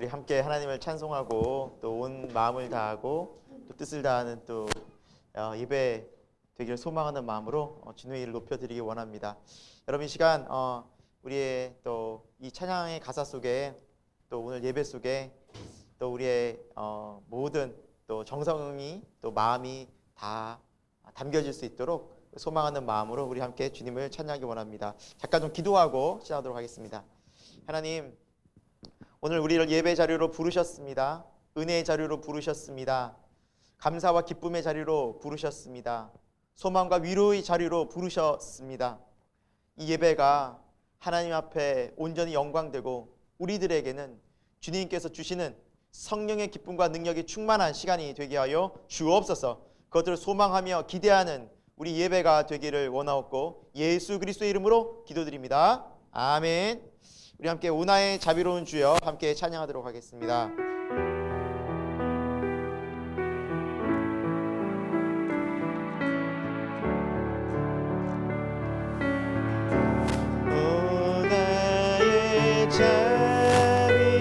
우리 함께 하나님을 찬송하고 또 온 마음을 다하고 또 뜻을 다하는 또 예배 되기를 소망하는 마음으로 주님의 이름을 높여드리기 원합니다. 여러분 이 시간 우리의 또 이 찬양의 가사 속에 또 오늘 예배 속에 또 우리의 모든 또 정성이 또 마음이 다 담겨질 수 있도록 소망하는 마음으로 우리 함께 주님을 찬양하기 원합니다. 잠깐 좀 기도하고 시작하도록 하겠습니다. 하나님, 오늘 우리를 예배 자리로 부르셨습니다. 은혜의 자리로 부르셨습니다. 감사와 기쁨의 자리로 부르셨습니다. 소망과 위로의 자리로 부르셨습니다. 이 예배가 하나님 앞에 온전히 영광되고 우리들에게는 주님께서 주시는 성령의 기쁨과 능력이 충만한 시간이 되게 하여 주옵소서. 그것들을 소망하며 기대하는 우리 예배가 되기를 원하옵고 예수 그리스도의 이름으로 기도드립니다. 아멘. 우리 함께 오나의 자비로운 주여 함께 찬양하도록 하겠습니다. 오나의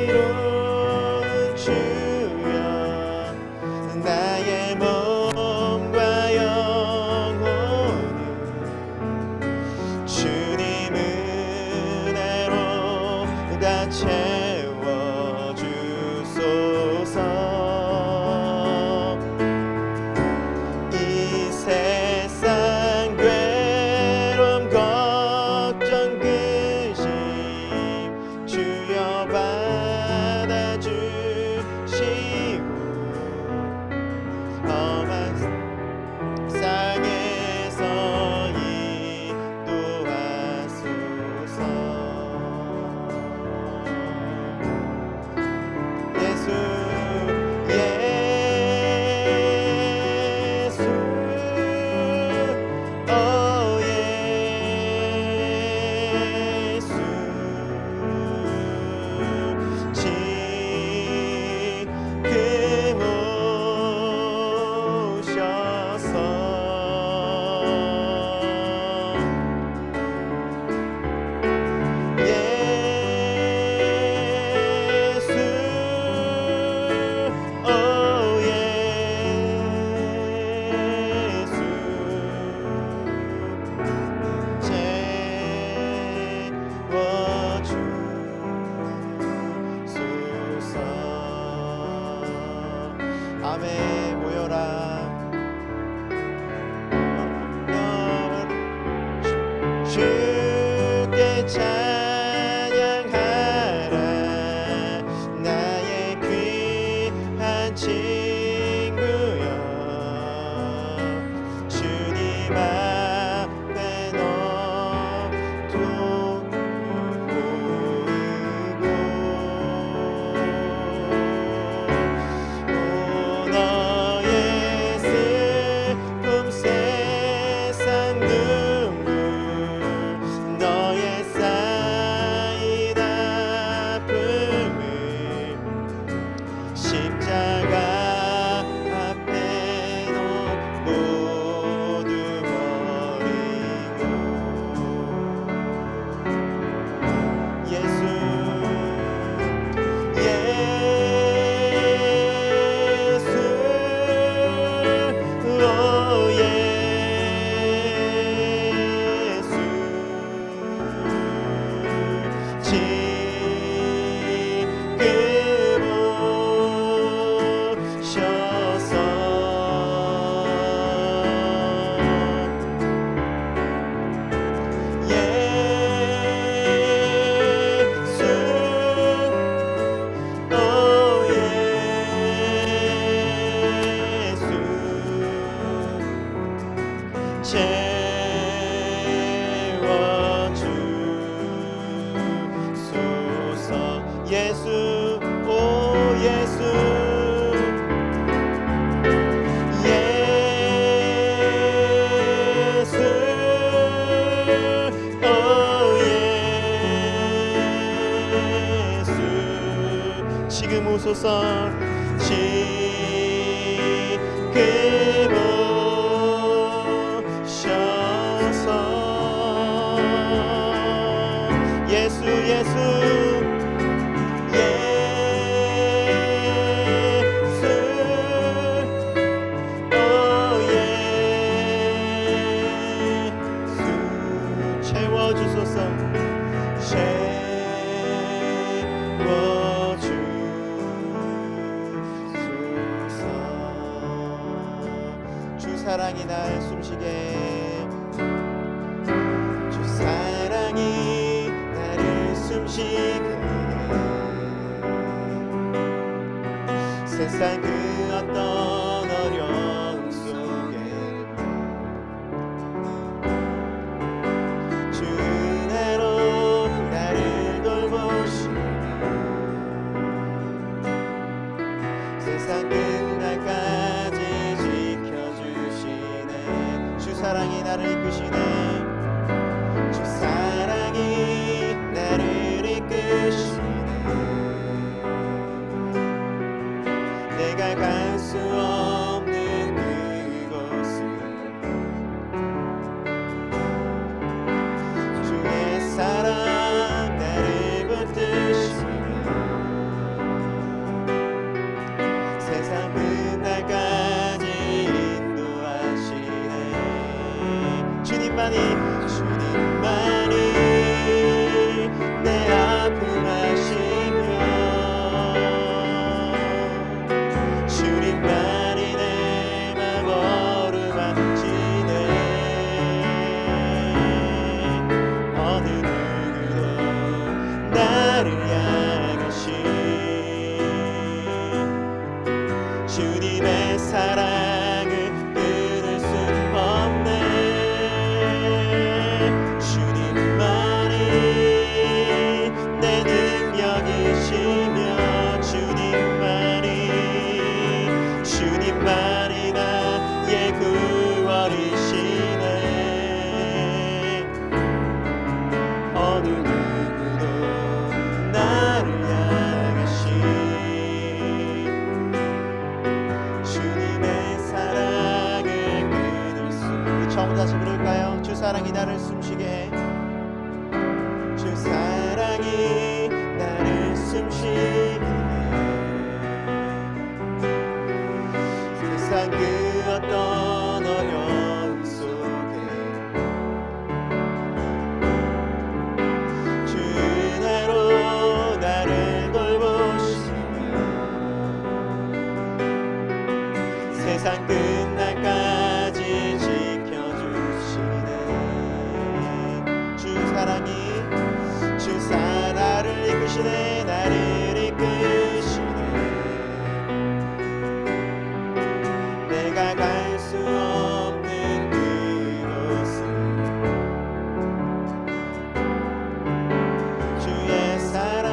자비로운 주여 나의 몸과 영혼을 주님 은혜로 다 채워주소서. 이 세상 괴로움 걱정 근심 주여 받아주시고 험한 상에서 인도하소서. 예수 예수 오 예수 지금 오셔서 예수 오 예수 채워주소서. 아멘. 모여라 주께 찬양하라. 나의 귀한 친구여 주님 앞에 너도 보이고 너의 슬픔 세상 눈물 너의 쌓인 아픔을 십자가 앞에 모두 버리고 예수 예수 오 예수 지금 오셔서 예수 오 예수 채워주소서. 예수 오 예수 예수 오 예수 지금 오소서. 지금 오셔서 예수 예수 예수 날 숨쉬게 주 사랑이 나를 숨쉬게 세상 그 어떤 어려움 속에 주 은혜로 나를 돌보시네 세상 끝날까지 지켜주시네 주 사랑이 나를 이끄시네 주 사랑이 나를 이끄시네 내가 갈 수 없는 그곳을 주의 사랑 나를 붙드시네 세상 끝날까지 인도하시네 주님만이 내 아픔 아시며 주님만이 내 맘 어루만지네 어느 누구도 나를 향하시 주님의 사랑을 끊을 수 없네 주님만이 내 능력이시며 주님만이 나의 구원이시네 어느 누구도 나를 향하시 주님의 사랑을 끊을 수 우리 처음 다시 부를까요? 주 사랑이 나를 숨쉬게 해 주 사랑이 나를 숨쉬게 해 세상 그 어떤 어려움 속에 주 은혜로 나를 돌보시며 세상 끝날까지 지켜주시네 주 사랑을 이끄시네 나를 이끄시네 내가 갈 수 없는 그곳을 주의 사랑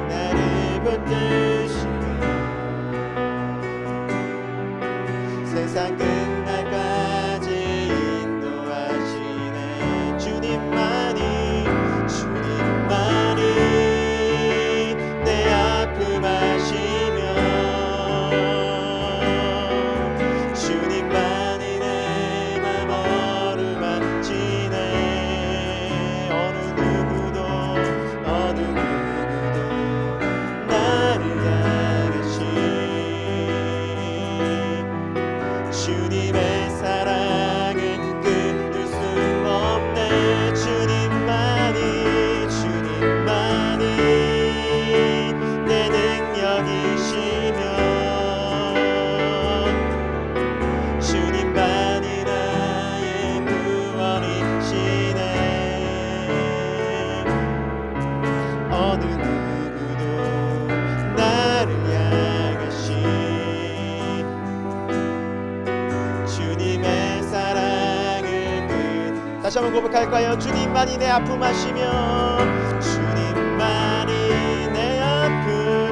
나를 붙드시네 세상 끝날까지 인도하시네 주님만이 내 아픔 아시며 주님만이 내 맘 어루만지네 어느 누구도 나를 향하시 주님의 사랑을 끊을 수 없네 주님만이 내 능력이시며 주님만이 나의 구원이시네 어느 누구도 나를 향하시 주님의 사랑을 다시 한번 고백할까요? 주님만이 내 아픔 아시며 주님만이 내 아픔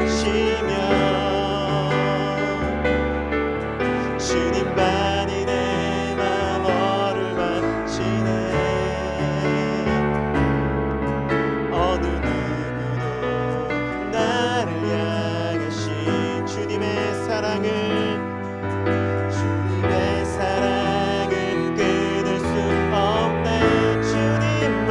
아시며 주님만이 내 맘 어루만지네 어느 누구도 나를 향하신 주님의 사랑을 끊을 수 없네 주님만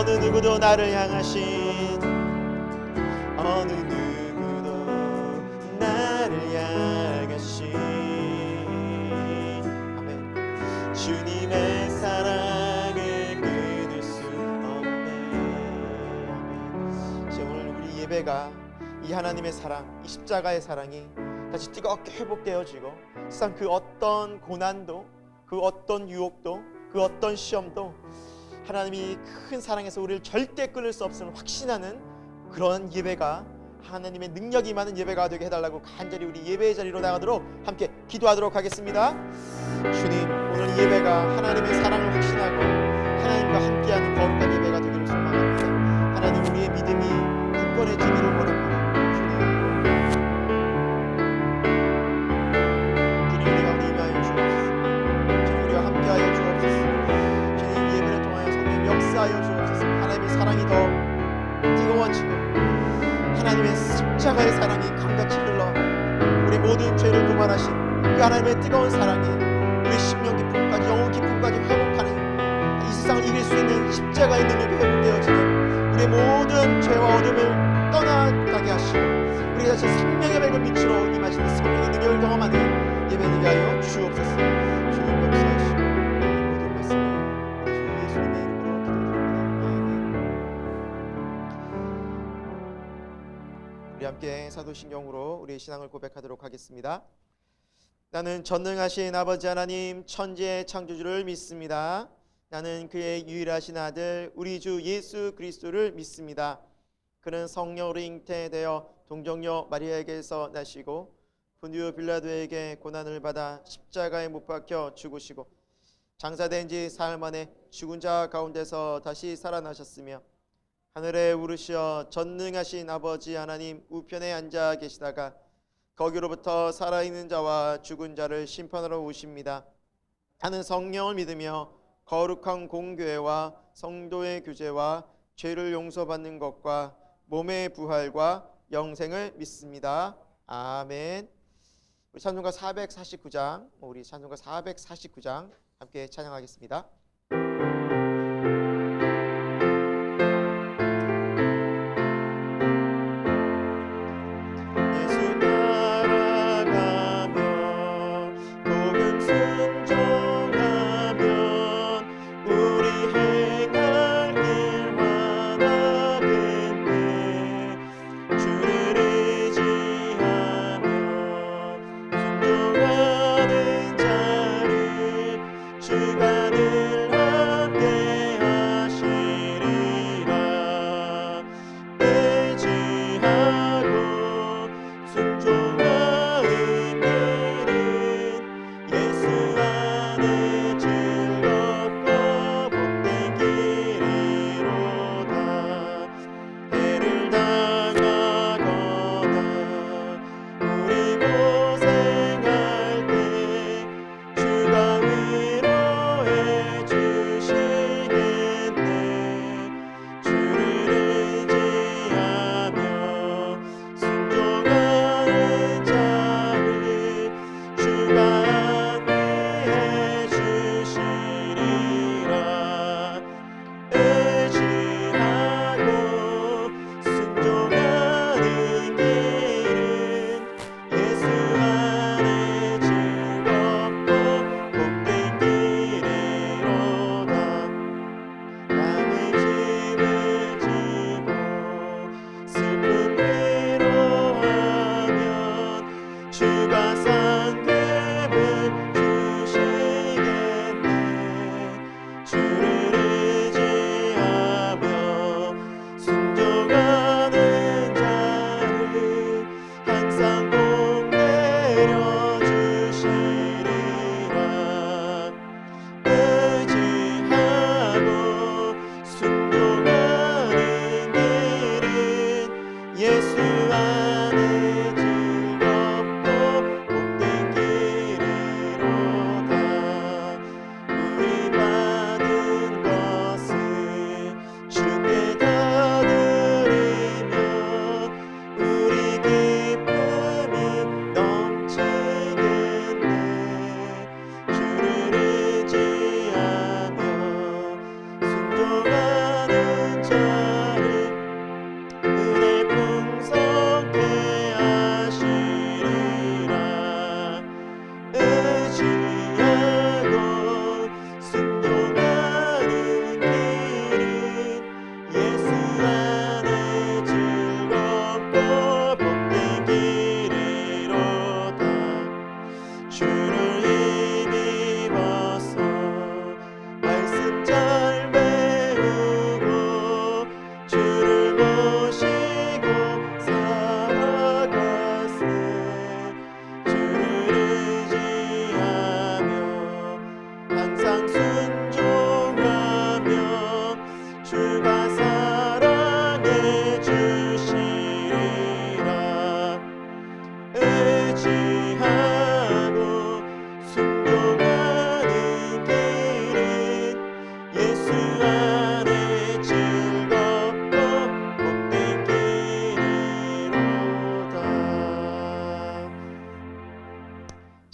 어느 누구도 나를 향하신 어느 누구도 나를 향하신 아멘. 주님의 사랑을 끊을 수 없네. 아멘. 이제 오늘 우리 예배가 이 하나님의 사랑, 이 십자가의 사랑이 다시 뜨겁게 회복되어지고 세상 그 어떤 고난도, 그 어떤 유혹도, 그 어떤 시험도 하나님이 큰 사랑에서 우리를 절대 끊을 수 없음을 확신하는 그런 예배가, 하나님의 능력이 많은 예배가 되게 해달라고 간절히 우리 예배의 자리로 나가도록 함께 기도하도록 하겠습니다. 주님, 오늘 예배가 하나님의 사랑을 확신하고 하나님과 함께하는 거룩한 예배가 되기를 소망합니다. 하나님, 우리의 믿음이 굳건해지기를 원합니다. 주님, 우리가 임하여 주옵소서. 주님, 우리와 함께하여 주옵소서. 주님, 예배를 통하여 성령 역사하여 주옵소서. 하나님의 사랑이 더 뜨거워지고 하나님의 십자가의 사랑이 강같이 흘러 우리 모든 죄를 도말하신 그 하나님의 뜨거운 사랑이 우리 심령 깊음까지, 영혼 깊음까지 회복하는, 이 세상을 이길 수 있는 십자가의 능력이 회복되어지는 우리의 모든 죄와 어둠을 떠나가게 하시고 우리가 다시 생명의 밝은 빛으로 임하시는 성령의 능력을 경험하는 예배 되게 하여 주옵소서. 주님 역사하시고 이 모든 말씀을 우리 주 예수님의 이름으로 기도드립니다. 아멘. 우리 함께 사도신경으로 우리의 신앙을 고백하도록 하겠습니다. 나는 전능하신 아버지 하나님 천지의 창조주를 믿습니다. 나는 그의 유일하신 아들 우리 주 예수 그리스도를 믿습니다. 그는 성령으로 잉태되어 동정녀 마리아에게서 나시고 본디오 빌라도에게 고난을 받아 십자가에 못 박혀 죽으시고 장사된 지 사흘 만에 죽은 자 가운데서 다시 살아나셨으며 하늘에 오르시어 전능하신 아버지 하나님 우편에 앉아 계시다가 거기로부터 살아있는 자와 죽은 자를 심판하러 오십니다. 나는 성령을 믿으며 거룩한 공교회와 성도의 교제와 죄를 용서받는 것과 몸의 부활과 영생을 믿습니다. 아멘. 우리 찬송가 449장, 우리 찬송가 449장 함께 찬양하겠습니다. 주가는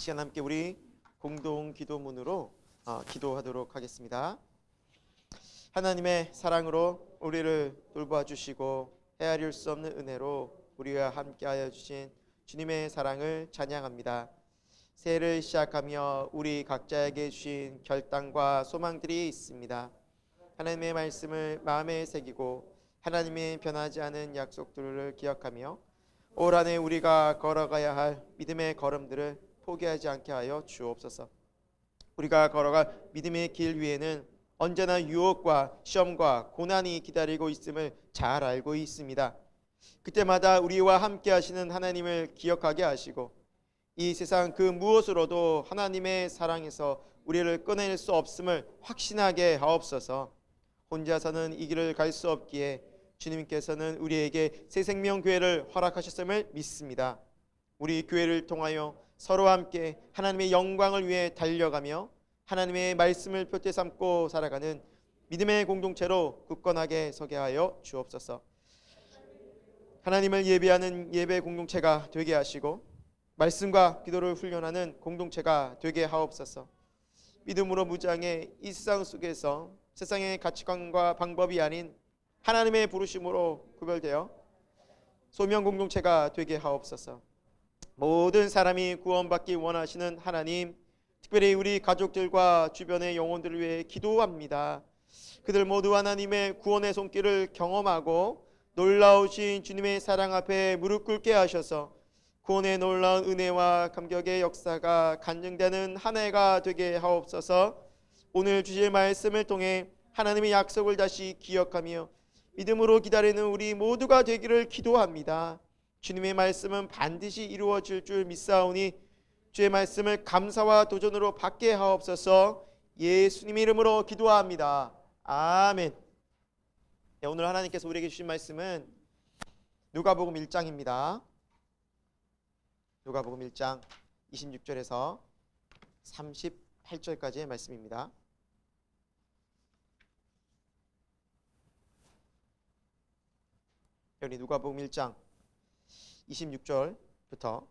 시간 함께 우리 공동 기도문으로 기도하도록 하겠습니다. 하나님의 사랑으로 우리를 돌봐 주시고 헤아릴 수 없는 은혜로 우리와 함께하여 주신 주님의 사랑을 찬양합니다. 새해를 시작하며 우리 각자에게 주신 결단과 소망들이 있습니다. 하나님의 말씀을 마음에 새기고 하나님의 변하지 않은 약속들을 기억하며 올 한 해 우리가 걸어가야 할 믿음의 걸음들을 포기하지 않게 하여 주옵소서. 우리가 걸어갈 믿음의 길 위에는 언제나 유혹과 시험과 고난이 기다리고 있음을 잘 알고 있습니다. 그때마다 우리와 함께 하시는 하나님을 기억하게 하시고 이 세상 그 무엇으로도 하나님의 사랑에서 우리를 꺼낼 수 없음을 확신하게 하옵소서. 혼자서는 이 길을 갈 수 없기에 주님께서는 우리에게 새생명교회를 허락하셨음을 믿습니다. 우리 교회를 통하여 서로 함께 하나님의 영광을 위해 달려가며 하나님의 말씀을 표대 삼고 살아가는 믿음의 공동체로 굳건하게 서게 하여 주옵소서. 하나님을 예배하는 예배 공동체가 되게 하시고 말씀과 기도를 훈련하는 공동체가 되게 하옵소서. 믿음으로 무장해 이 세상 속에서 세상의 가치관과 방법이 아닌 하나님의 부르심으로 구별되어 소명 공동체가 되게 하옵소서. 모든 사람이 구원받기 원하시는 하나님, 특별히 우리 가족들과 주변의 영혼들을 위해 기도합니다. 그들 모두 하나님의 구원의 손길을 경험하고 놀라우신 주님의 사랑 앞에 무릎 꿇게 하셔서 구원의 놀라운 은혜와 감격의 역사가 간증되는 한 해가 되게 하옵소서. 오늘 주실 말씀을 통해 하나님의 약속을 다시 기억하며 믿음으로 기다리는 우리 모두가 되기를 기도합니다. 주님의 말씀은 반드시 이루어질 줄 믿사오니 주의 말씀을 감사와 도전으로 받게 하옵소서. 예수님의 이름으로 기도합니다. 아멘. 네, 오늘 하나님께서 우리에게 주신 말씀은 누가복음 1장입니다. 누가복음 1장 26절에서 38절까지의 말씀입니다. 여기 누가복음 1장 26절부터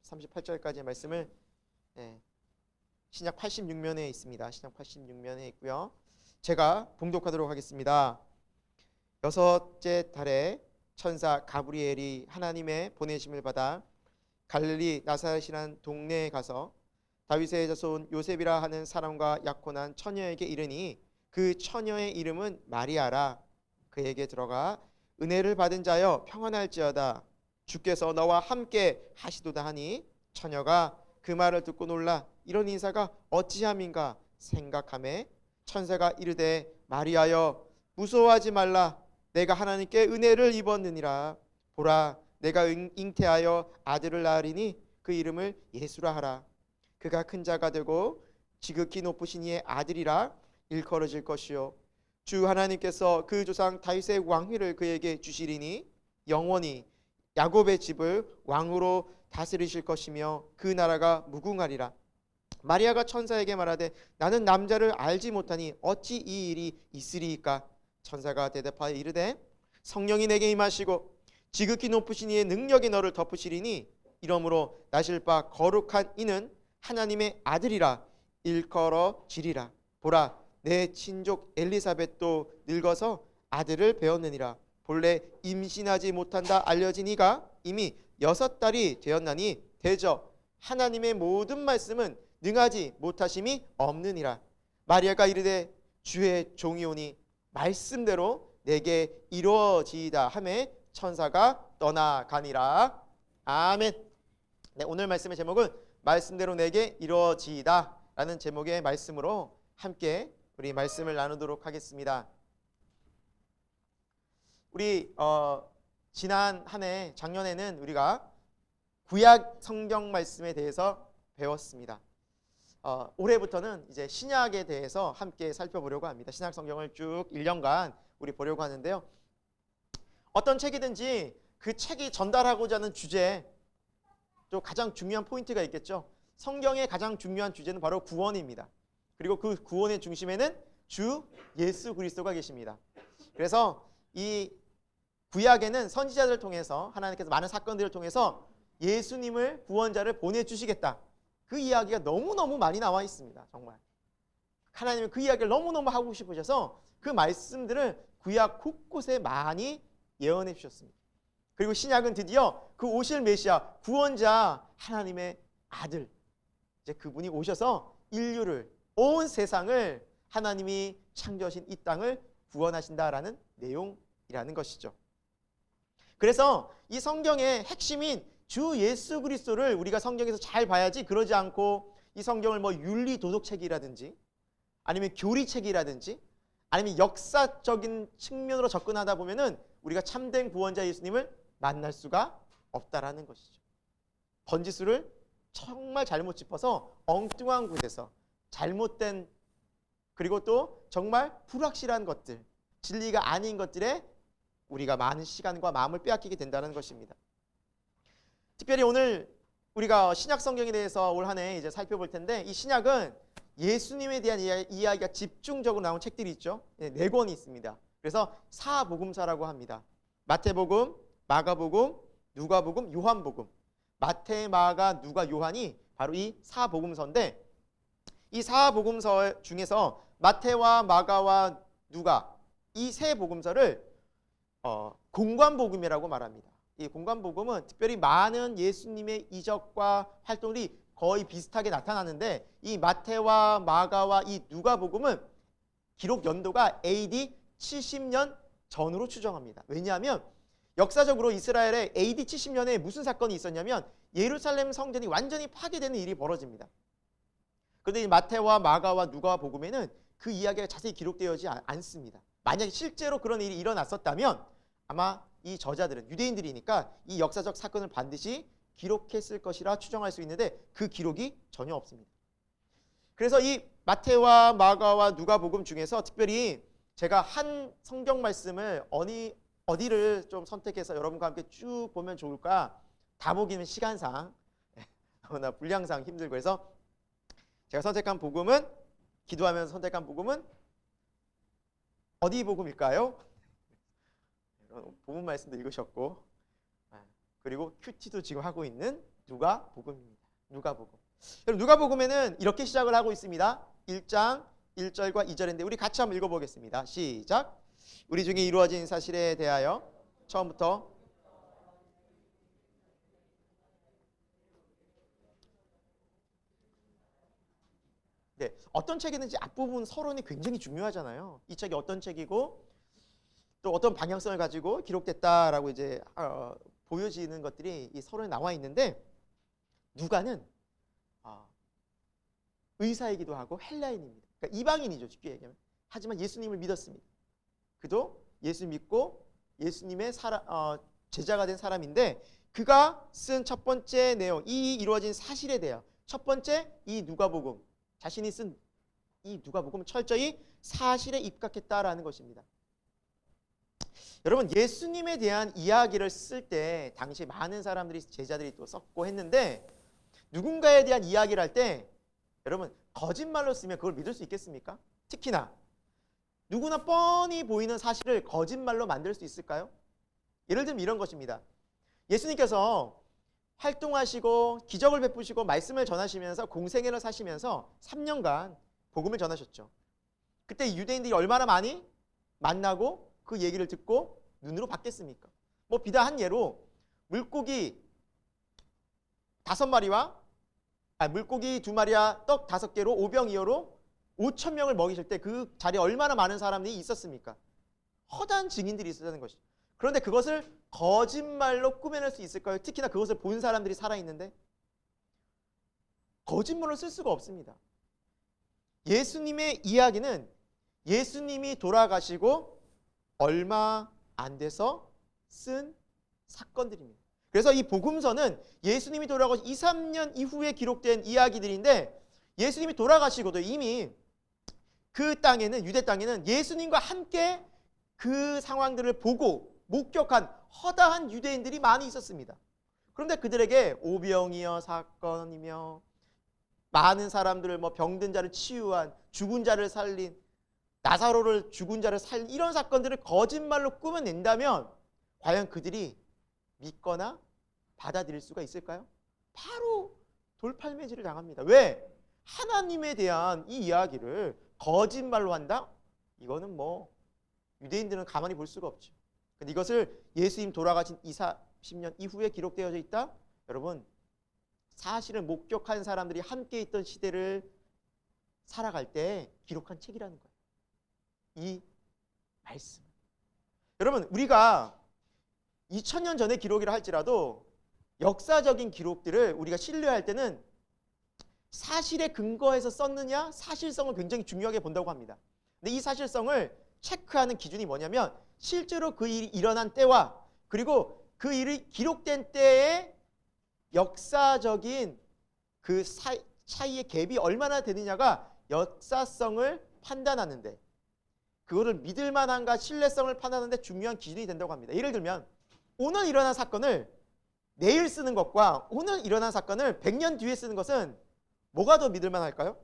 38절까지의 말씀을 신약 86면에 있습니다. 신약 86면에 있고요. 제가 봉독하도록 하겠습니다. 여섯째 달에 천사 가브리엘이 하나님의 보내심을 받아 갈릴리 나사렛이라는 동네에 가서 다윗의 자손 요셉이라 하는 사람과 약혼한 처녀에게 이르니 그 처녀의 이름은 마리아라. 그에게 들어가 은혜를 받은 자여 평안할지어다. 주께서 너와 함께 하시도다 하니 처녀가 그 말을 듣고 놀라 이런 인사가 어찌함인가 생각하매 천사가 이르되 마리아여 무서워하지 말라. 내가 하나님께 은혜를 입었느니라. 보라 내가 잉태하여 아들을 낳으리니 그 이름을 예수라 하라. 그가 큰 자가 되고 지극히 높으신 이의 아들이라 일컬어질 것이요 주 하나님께서 그 조상 다윗의 왕위를 그에게 주시리니 영원히 야곱의 집을 왕으로 다스리실 것이며 그 나라가 무궁하리라. 마리아가 천사에게 말하되 나는 남자를 알지 못하니 어찌 이 일이 있으리이까. 천사가 대답하여 이르되 성령이 내게 임하시고 지극히 높으신 이의 능력이 너를 덮으시리니 이러므로 나실 바 거룩한 이는 하나님의 아들이라 일컬어지리라. 보라 내 친족 엘리사벳도 늙어서 아들을 배었느니라. 본래 임신하지 못한다 알려진 이가 이미 6달이 되었나니 대저 하나님의 모든 말씀은 능하지 못하심이 없느니라. 마리아가 이르되 주의 종이오니 말씀대로 내게 이루어지이다 하매 천사가 떠나가니라. 아멘. 네, 오늘 말씀의 제목은 말씀대로 내게 이루어지이다 라는 제목의 말씀으로 함께 우리 말씀을 나누도록 하겠습니다. 우리 지난 한 해 작년에는 우리가 구약 성경 말씀에 대해서 배웠습니다. 올해부터는 이제 신약에 대해서 함께 살펴보려고 합니다. 신약 성경을 쭉 1년간 우리 보려고 하는데요. 어떤 책이든지 그 책이 전달하고자 하는 주제 또 가장 중요한 포인트가 있겠죠. 성경의 가장 중요한 주제는 바로 구원입니다. 그리고 그 구원의 중심에는 주 예수 그리스도가 계십니다. 그래서 이 구약에는 선지자들을 통해서 하나님께서 많은 사건들을 통해서 예수님을 구원자를 보내주시겠다. 그 이야기가 너무너무 많이 나와 있습니다. 정말 하나님은 그 이야기를 너무너무 하고 싶으셔서 그 말씀들을 구약 곳곳에 많이 예언해 주셨습니다. 그리고 신약은 드디어 그 오실 메시아 구원자 하나님의 아들, 이제 그분이 오셔서 인류를, 온 세상을 하나님이 창조하신 이 땅을 구원하신다라는 내용이라는 것이죠. 그래서 이 성경의 핵심인 주 예수 그리스도를 우리가 성경에서 잘 봐야지, 그러지 않고 이 성경을 뭐 윤리 도덕책이라든지 아니면 교리책이라든지 아니면 역사적인 측면으로 접근하다 보면은 우리가 참된 구원자 예수님을 만날 수가 없다라는 것이죠. 번지수를 정말 잘못 짚어서 엉뚱한 곳에서 잘못된, 그리고 또 정말 불확실한 것들, 진리가 아닌 것들에 우리가 많은 시간과 마음을 빼앗기게 된다는 것입니다. 특별히 오늘 우리가 신약 성경에 대해서 올 한 해 이제 살펴볼 텐데, 이 신약은 예수님에 대한 이야기가 집중적으로 나온 책들이 있죠. 네 권이 있습니다. 그래서 사복음서라고 합니다. 마태복음, 마가복음, 누가복음, 요한복음. 마태, 마가, 누가, 요한이 바로 이 사복음서인데, 이 사복음서 중에서 마태와 마가와 누가, 이 세 복음서를 공관복음이라고 말합니다. 이 공관복음은 특별히 많은 예수님의 이적과 활동들이 거의 비슷하게 나타나는데, 이 마태와 마가와 이 누가복음은 기록 연도가 AD 70년 전으로 추정합니다. 왜냐하면 역사적으로 이스라엘에 AD 70년에 무슨 사건이 있었냐면 예루살렘 성전이 완전히 파괴되는 일이 벌어집니다. 그런데 이 마태와 마가와 누가복음에는 그 이야기가 자세히 기록되어지 않습니다. 만약에 실제로 그런 일이 일어났었다면 아마 이 저자들은 유대인들이니까 이 역사적 사건을 반드시 기록했을 것이라 추정할 수 있는데, 그 기록이 전혀 없습니다. 그래서 이 마태와 마가와 누가복음 중에서 특별히 제가 한 성경 말씀을 어디를 좀 선택해서 여러분과 함께 쭉 보면 좋을까, 다 보기는 시간상 너무나 분량상 힘들고 해서 제가 선택한 복음은, 기도하면서 선택한 복음은 어디 복음일까요? 본문 말씀도 읽으셨고, 그리고 큐티도 지금 하고 있는 누가복음입니다. 누가복음. 여러분, 누가복음에는 이렇게 시작을 하고 있습니다. 1장 1절과 2절인데 우리 같이 한번 읽어보겠습니다. 시작. 우리 중에 이루어진 사실에 대하여 처음부터 네, 어떤 책이든지 앞부분 서론이 굉장히 중요하잖아요. 이 책이 어떤 책이고 또 어떤 방향성을 가지고 기록됐다라고 이제 보여지는 것들이 이 서론에 나와 있는데, 누가는 의사이기도 하고 헬라인입니다. 그러니까 이방인이죠, 쉽게 얘기하면. 하지만 예수님을 믿었습니다. 그도 예수 믿고 예수님의 제자가 된 사람인데, 그가 쓴 첫 번째 내용, 이 이루어진 사실에 대하여 첫 번째 이 누가복음, 자신이 쓴 이 누가복음은 철저히 사실에 입각했다라는 것입니다. 여러분, 예수님에 대한 이야기를 쓸 때 당시 많은 사람들이, 제자들이 또 썼고 했는데, 누군가에 대한 이야기를 할 때 여러분 거짓말로 쓰면 그걸 믿을 수 있겠습니까? 특히나 누구나 뻔히 보이는 사실을 거짓말로 만들 수 있을까요? 예를 들면 이런 것입니다. 예수님께서 활동하시고 기적을 베푸시고 말씀을 전하시면서 공생애를 사시면서 3년간 복음을 전하셨죠. 그때 유대인들이 얼마나 많이 만나고 그 얘기를 듣고 눈으로 받겠습니까? 뭐 비단 한 예로 물고기 5마리와 물고기 2마리와 떡 5개로 오병이어로 5,000명을 먹이실 때 그 자리에 얼마나 많은 사람들이 있었습니까? 허다한 증인들이 있었다는 것이죠. 그런데 그것을 거짓말로 꾸며낼 수 있을까요? 특히나 그것을 본 사람들이 살아있는데 거짓말로 쓸 수가 없습니다. 예수님의 이야기는 예수님이 돌아가시고 얼마 안 돼서 쓴 사건들입니다. 그래서 이 복음서는 예수님이 돌아가시 2, 3년 이후에 기록된 이야기들인데, 예수님이 돌아가시고도 이미 그 땅에는, 유대 땅에는 예수님과 함께 그 상황들을 보고 목격한 허다한 유대인들이 많이 있었습니다. 그런데 그들에게 오병이어 사건이며 많은 사람들을 병든 자를 치유한, 죽은 자를 살린, 나사로를 죽은 자를 살린 이런 사건들을 거짓말로 꾸며낸다면 과연 그들이 믿거나 받아들일 수가 있을까요? 바로 돌팔매질을 당합니다. 왜? 하나님에 대한 이 이야기를 거짓말로 한다? 이거는 뭐 유대인들은 가만히 볼 수가 없죠. 근데 이것을 예수님 돌아가신 20-30년 이후에 기록되어져 있다? 여러분, 사실을 목격한 사람들이 함께 있던 시대를 살아갈 때 기록한 책이라는 거예요. 이 말씀. 여러분, 우리가 2000년 전의 기록이라 할지라도 역사적인 기록들을 우리가 신뢰할 때는 사실에 근거해서 썼느냐, 사실성을 굉장히 중요하게 본다고 합니다. 근데 이 사실성을 체크하는 기준이 뭐냐면 실제로 그 일이 일어난 때와 그리고 그 일이 기록된 때의 역사적인 그 차이의 갭이 얼마나 되느냐가 역사성을 판단하는데, 그거를 믿을 만한가 신뢰성을 판단하는데 중요한 기준이 된다고 합니다. 예를 들면 오늘 일어난 사건을 내일 쓰는 것과 오늘 일어난 사건을 100년 뒤에 쓰는 것은 뭐가 더 믿을 만할까요?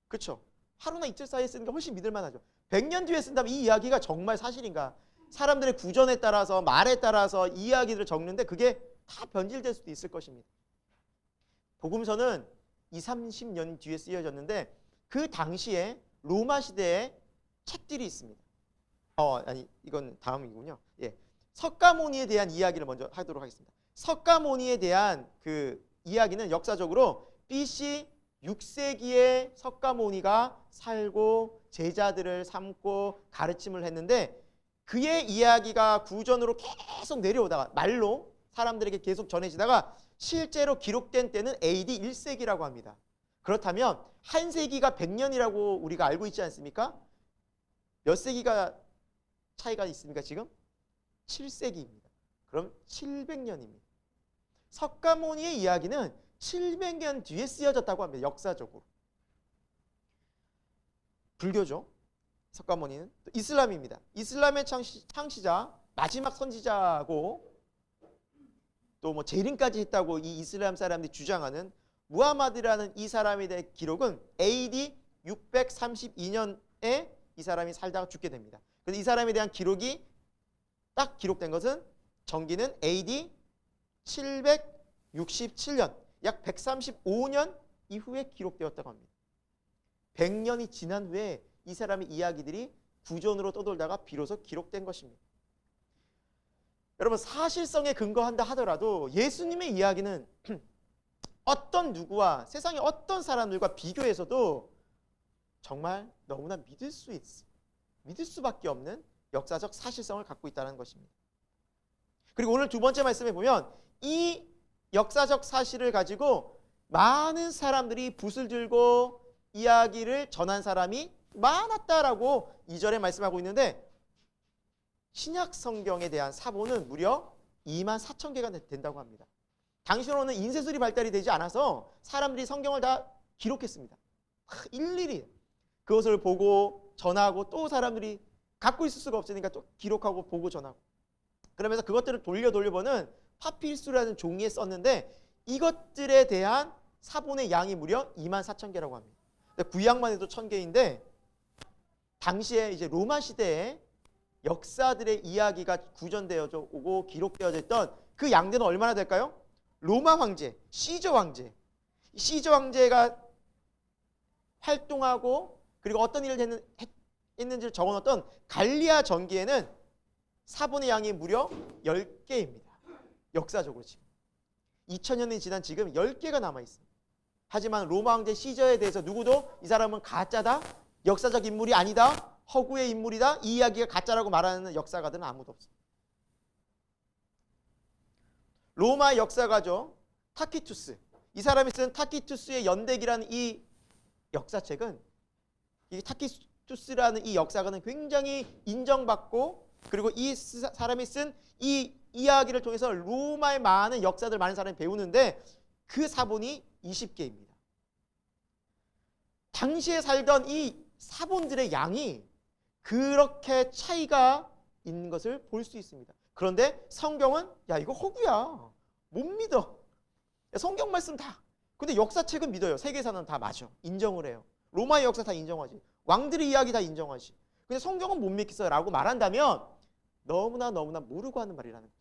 그렇죠? 하루나 이틀 사이에 쓰는 게 훨씬 믿을 만하죠. 100년 뒤에 쓴다면 이 이야기가 정말 사실인가? 사람들의 구전에 따라서 말에 따라서 이야기들을 적는데 그게 다 변질될 수도 있을 것입니다. 복음서는 20-30년 뒤에 쓰여졌는데 그 당시에 로마 시대에 책들이 있습니다. 이건 다음이군요. 예. 석가모니에 대한 이야기를 먼저 하도록 하겠습니다. 석가모니에 대한 그 이야기는 역사적으로 BC 6세기에 석가모니가 살고 제자들을 삼고 가르침을 했는데 그의 이야기가 구전으로 계속 내려오다가 말로 사람들에게 계속 전해지다가 실제로 기록된 때는 AD 1세기라고 합니다. 그렇다면 한 세기가 100년이라고 우리가 알고 있지 않습니까? 몇 세기가 차이가 있습니까 지금? 7세기입니다. 그럼 700년입니다. 석가모니의 이야기는 700년 뒤에 쓰여졌다고 합니다. 역사적으로. 불교죠. 석가모니는. 또 이슬람입니다. 이슬람의 창시자, 마지막 선지자고 또 뭐 재림까지 했다고 이 이슬람 사람들이 주장하는 무하마드라는 이 사람에 대한 기록은 AD 632년에 이 사람이 살다가 죽게 됩니다. 그래서 이 사람에 대한 기록이 딱 기록된 것은 정기는 AD 767년, 약 135년 이후에 기록되었다고 합니다. 100년이 지난 후에 이 사람의 이야기들이 구전으로 떠돌다가 비로소 기록된 것입니다. 여러분, 사실성에 근거한다 하더라도 예수님의 이야기는 어떤 누구와 세상의 어떤 사람들과 비교해서도 정말 너무나 믿을 수밖에 없는 역사적 사실성을 갖고 있다는 것입니다. 그리고 오늘 두 번째 말씀에 보면 이 역사적 사실을 가지고 많은 사람들이 붓을 들고 이야기를 전한 사람이 많았다라고 2절에 말씀하고 있는데 신약 성경에 대한 사본은 무려 24,000개가 된다고 합니다. 당시로는 인쇄술이 발달이 되지 않아서 사람들이 성경을 다 기록했습니다. 일일이 그것을 보고 전하고 또 사람들이 갖고 있을 수가 없으니까 또 기록하고 보고 전하고 그러면서 그것들을 돌려보는 파피루스라는 종이에 썼는데 이것들에 대한 사본의 양이 무려 24,000개라고 합니다. 구약만 해도 1,000개인데 당시에 이제 로마 시대에 역사들의 이야기가 구전되어져 오고 기록되어져 있던 그 양들은 얼마나 될까요? 로마 황제, 시저 황제. 시저 황제가 활동하고 그리고 어떤 일을 했는지를 적어놓았던 갈리아 전기에는 사본의 양이 무려 10개입니다. 역사적으로 지금. 2000년이 지난 지금 10개가 남아있습니다. 하지만 로마 황제 시저에 대해서 누구도 이 사람은 가짜다, 역사적 인물이 아니다, 허구의 인물이다, 이 이야기가 가짜라고 말하는 역사가들은 아무도 없습니다. 로마 역사가죠. 타키투스. 이 사람이 쓴 타키투스의 연대기라는 이 역사책은 이 타키투스라는 이 역사가는 굉장히 인정받고 그리고 이 사람이 쓴 이 이야기를 통해서 로마의 많은 역사들 많은 사람이 배우는데 그 사본이 20개입니다. 당시에 살던 이 사본들의 양이 그렇게 차이가 있는 것을 볼 수 있습니다. 그런데 성경은 야 이거 허구야. 못 믿어. 성경 말씀 다. 근데 역사책은 믿어요. 세계사는 다 맞아. 인정을 해요. 로마의 역사 다 인정하지. 왕들의 이야기 다 인정하지. 근데 성경은 못 믿겠어요 라고 말한다면 너무나 모르고 하는 말이라는 거죠.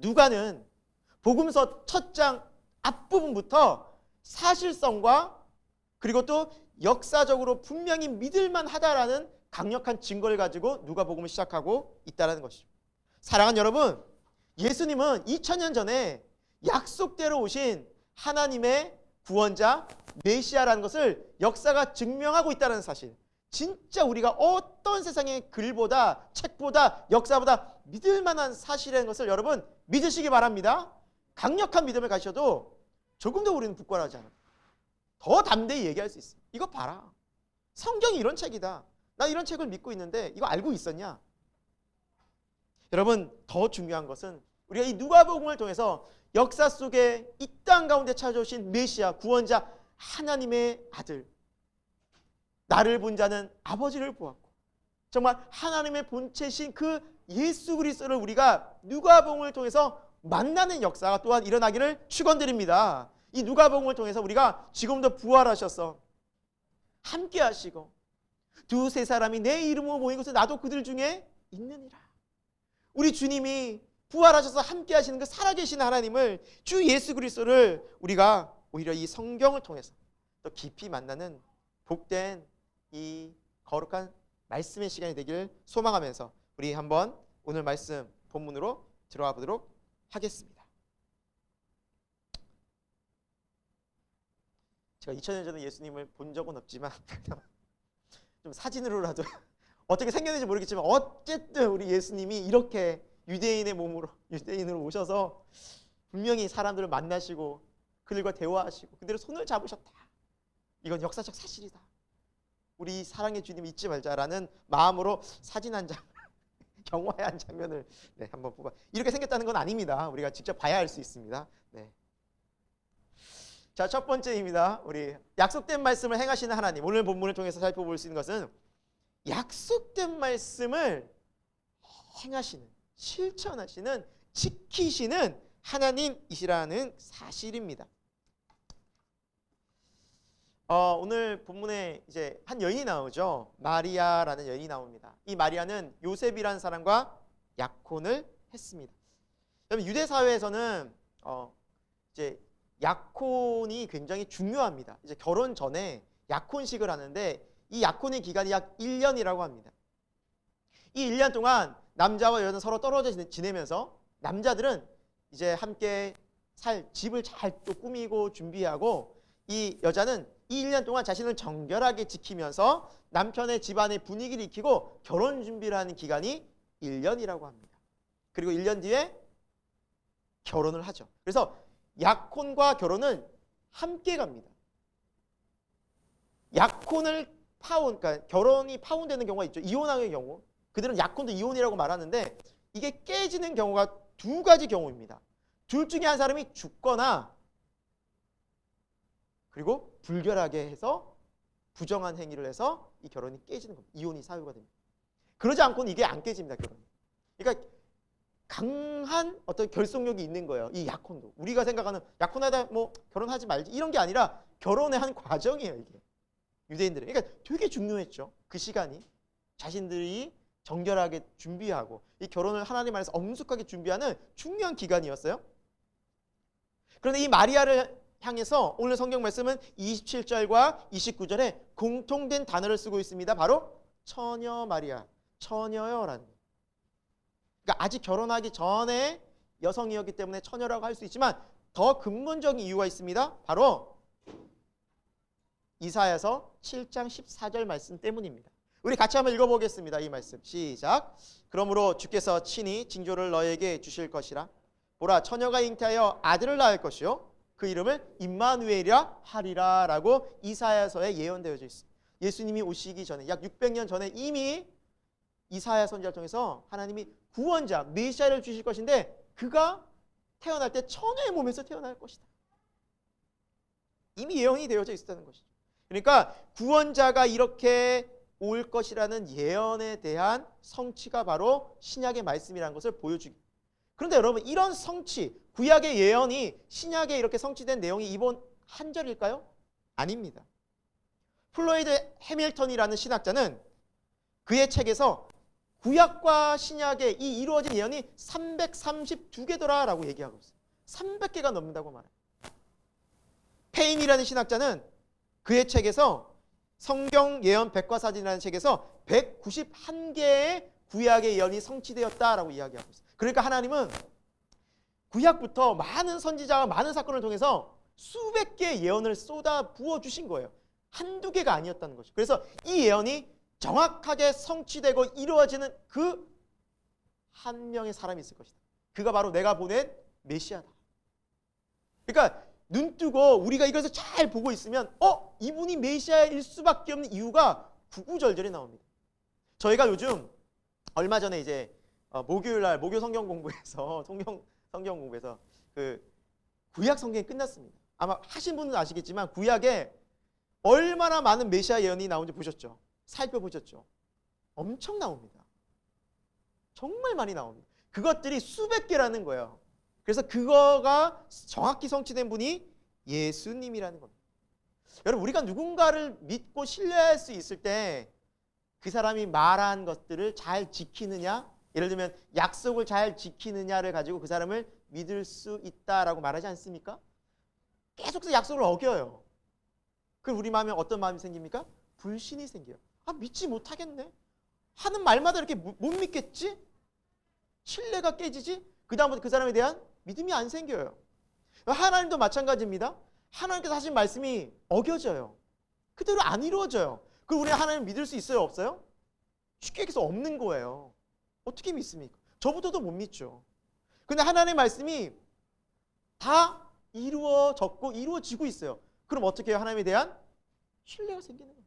누가는 복음서 첫 장 앞부분부터 사실성과 그리고 또 역사적으로 분명히 믿을만 하다라는 강력한 증거를 가지고 누가복음을 시작하고 있다는 것이죠. 사랑하는 여러분, 예수님은 2000년 전에 약속대로 오신 하나님의 구원자 메시아라는 것을 역사가 증명하고 있다는 사실, 진짜 우리가 어떤 세상의 글보다 책보다 역사보다 믿을 만한 사실인 것을 여러분 믿으시기 바랍니다. 강력한 믿음을 가셔도 조금 더 우리는 부끄러워하지 않아요. 더 담대히 얘기할 수 있어요. 이거 봐라, 성경이 이런 책이다. 나 이런 책을 믿고 있는데 이거 알고 있었냐? 여러분, 더 중요한 것은 우리가 이 누가복음을 통해서 역사 속에 이 땅 가운데 찾아오신 메시아 구원자 하나님의 아들, 나를 본 자는 아버지를 보았고, 정말 하나님의 본체신 그 예수 그리스도를 우리가 누가복음을 통해서 만나는 역사가 또한 일어나기를 축원드립니다. 이 누가복음을 통해서 우리가 지금도 부활하셔서 함께 하시고 두세 사람이 내 이름으로 모인 곳에 나도 그들 중에 있느니라. 우리 주님이 부활하셔서 함께 하시는 그 살아계신 하나님을, 주 예수 그리스도를 우리가 오히려 이 성경을 통해서 또 깊이 만나는 복된 이 거룩한 말씀의 시간이 되기를 소망하면서 우리 한번 오늘 말씀 본문으로 들어가 보도록 하겠습니다. 제가 2000년 전에 예수님을 본 적은 없지만 좀 사진으로라도 어떻게 생겼는지 모르겠지만 어쨌든 우리 예수님이 이렇게 유대인의 몸으로, 유대인으로 오셔서 분명히 사람들을 만나시고 그들과 대화하시고 그들의 손을 잡으셨다. 이건 역사적 사실이다. 우리 사랑의 주님 잊지 말자라는 마음으로 사진 한 장, 경화의 한 장면을 한번 뽑아. 이렇게 생겼다는 건 아닙니다. 우리가 직접 봐야 할 수 있습니다. 네. 자, 첫 번째입니다. 우리 약속된 말씀을 행하시는 하나님. 오늘 본문을 통해서 살펴볼 수 있는 것은 약속된 말씀을 행하시는, 실천하시는, 지키시는 하나님이시라는 사실입니다. 오늘 본문에 이제 한 여인이 나오죠. 마리아라는 여인이 나옵니다. 이 마리아는 요셉이라는 사람과 약혼을 했습니다. 그러면 유대 사회에서는 이제 약혼이 굉장히 중요합니다. 이제 결혼 전에 약혼식을 하는데 이 약혼의 기간이 약 1년이라고 합니다. 이 1년 동안 남자와 여자는 서로 떨어져 지내면서 남자들은 이제 함께 살 집을 잘 또 꾸미고 준비하고, 이 여자는 이 1년 동안 자신을 정결하게 지키면서 남편의 집안의 분위기를 익히고 결혼 준비를 하는 기간이 1년이라고 합니다. 그리고 1년 뒤에 결혼을 하죠. 그래서 약혼과 결혼은 함께 갑니다. 약혼을 그러니까 결혼이 파혼되는 경우가 있죠. 이혼하는 경우. 그들은 약혼도 이혼이라고 말하는데 이게 깨지는 경우가 두 가지 경우입니다. 둘 중에 한 사람이 죽거나 그리고 불결하게 해서 부정한 행위를 해서 이 결혼이 깨지는 겁니다. 이혼이 사유가 됩니다. 그러지 않고는 이게 안 깨집니다, 결혼이. 그러니까 강한 어떤 결속력이 있는 거예요, 이 약혼도. 우리가 생각하는 약혼하다 뭐 결혼하지 말지 이런 게 아니라 결혼의 한 과정이에요, 이게. 유대인들은. 그러니까 되게 중요했죠. 그 시간이 자신들이 정결하게 준비하고 이 결혼을 하나님 안에서 엄숙하게 준비하는 중요한 기간이었어요. 그런데 이 마리아를 향해서 오늘 성경 말씀은 27절과 29절에 공통된 단어를 쓰고 있습니다. 바로 처녀 마리아, 처녀여라는 거예요. 그러니까 아직 결혼하기 전에 여성이었기 때문에 처녀라고 할 수 있지만 더 근본적인 이유가 있습니다. 바로 이사야서 7장 14절 말씀 때문입니다. 우리 같이 한번 읽어보겠습니다. 이 말씀 시작. 그러므로 주께서 친히 징조를 너에게 주실 것이라. 보라, 처녀가 잉태하여 아들을 낳을 것이요 그 이름을 임마누엘이라 하리라 라고 이사야서에 예언되어져 있습니다. 예수님이 오시기 전에 약 600년 전에 이미 이사야 선지자를 통해서 하나님이 구원자 메시아를 주실 것인데 그가 태어날 때 처녀의 몸에서 태어날 것이다. 이미 예언이 되어져 있었다는 것이죠. 그러니까 구원자가 이렇게 올 것이라는 예언에 대한 성취가 바로 신약의 말씀이라는 것을 보여주기. 그런데 여러분, 이런 성취, 구약의 예언이 신약에 이렇게 성취된 내용이 이번 한 절일까요? 아닙니다. 플로이드 해밀턴이라는 신학자는 그의 책에서 구약과 신약의 이 이루어진 예언이 332개더라라고 얘기하고 있어요. 300개가 넘는다고 말해요. 페인이라는 신학자는 그의 책에서 성경 예언 백과사전이라는 책에서 191개의 구약의 예언이 성취되었다라고 이야기하고 있어요. 그러니까 하나님은 구약부터 많은 선지자와 많은 사건을 통해서 수백 개의 예언을 쏟아 부어주신 거예요. 한두 개가 아니었다는 거죠. 그래서 이 예언이 정확하게 성취되고 이루어지는 그 한 명의 사람이 있을 것이다. 그가 바로 내가 보낸 메시아다. 그러니까 눈 뜨고 우리가 이것을 잘 보고 있으면 이분이 메시아일 수밖에 없는 이유가 구구절절히 나옵니다. 저희가 요즘 얼마 전에 이제 목요일 날 목요 성경 공부에서 성경 공부에서 그 구약 성경이 끝났습니다. 아마 하신 분은 아시겠지만 구약에 얼마나 많은 메시아 예언이 나온지 보셨죠? 살펴보셨죠? 엄청 나옵니다. 정말 많이 나옵니다. 그것들이 수백 개라는 거예요. 그래서 그거가 정확히 성취된 분이 예수님이라는 겁니다. 여러분, 우리가 누군가를 믿고 신뢰할 수 있을 때 그 사람이 말한 것들을 잘 지키느냐, 예를 들면 약속을 잘 지키느냐를 가지고 그 사람을 믿을 수 있다라고 말하지 않습니까? 계속해서 약속을 어겨요. 그럼 우리 마음에 어떤 마음이 생깁니까? 불신이 생겨요. 믿지 못하겠네. 하는 말마다 이렇게 못 믿겠지? 신뢰가 깨지지? 그 다음부터 그 사람에 대한 믿음이 안 생겨요. 하나님도 마찬가지입니다. 하나님께서 하신 말씀이 어겨져요. 그대로 안 이루어져요. 그럼 우리가 하나님을 믿을 수 있어요? 없어요? 쉽게 얘기해서 없는 거예요. 어떻게 믿습니까? 저부터도 못 믿죠. 근데 하나님의 말씀이 다 이루어졌고 이루어지고 있어요. 그럼 어떻게 해요? 하나님에 대한 신뢰가 생기는 거예요.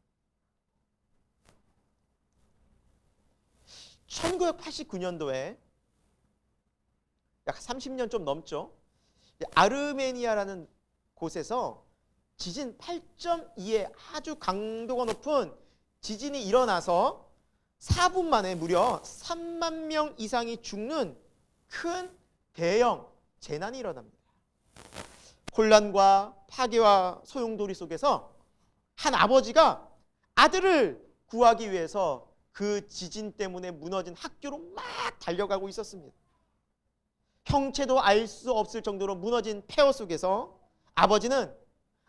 1989년도에 약 30년 좀 넘죠. 아르메니아라는 곳에서 지진 8.2의 아주 강도가 높은 지진이 일어나서 4분 만에 무려 3만 명 이상이 죽는 큰 대형 재난이 일어납니다. 혼란과 파괴와 소용돌이 속에서 한 아버지가 아들을 구하기 위해서 그 지진 때문에 무너진 학교로 막 달려가고 있었습니다. 형체도 알 수 없을 정도로 무너진 폐허 속에서 아버지는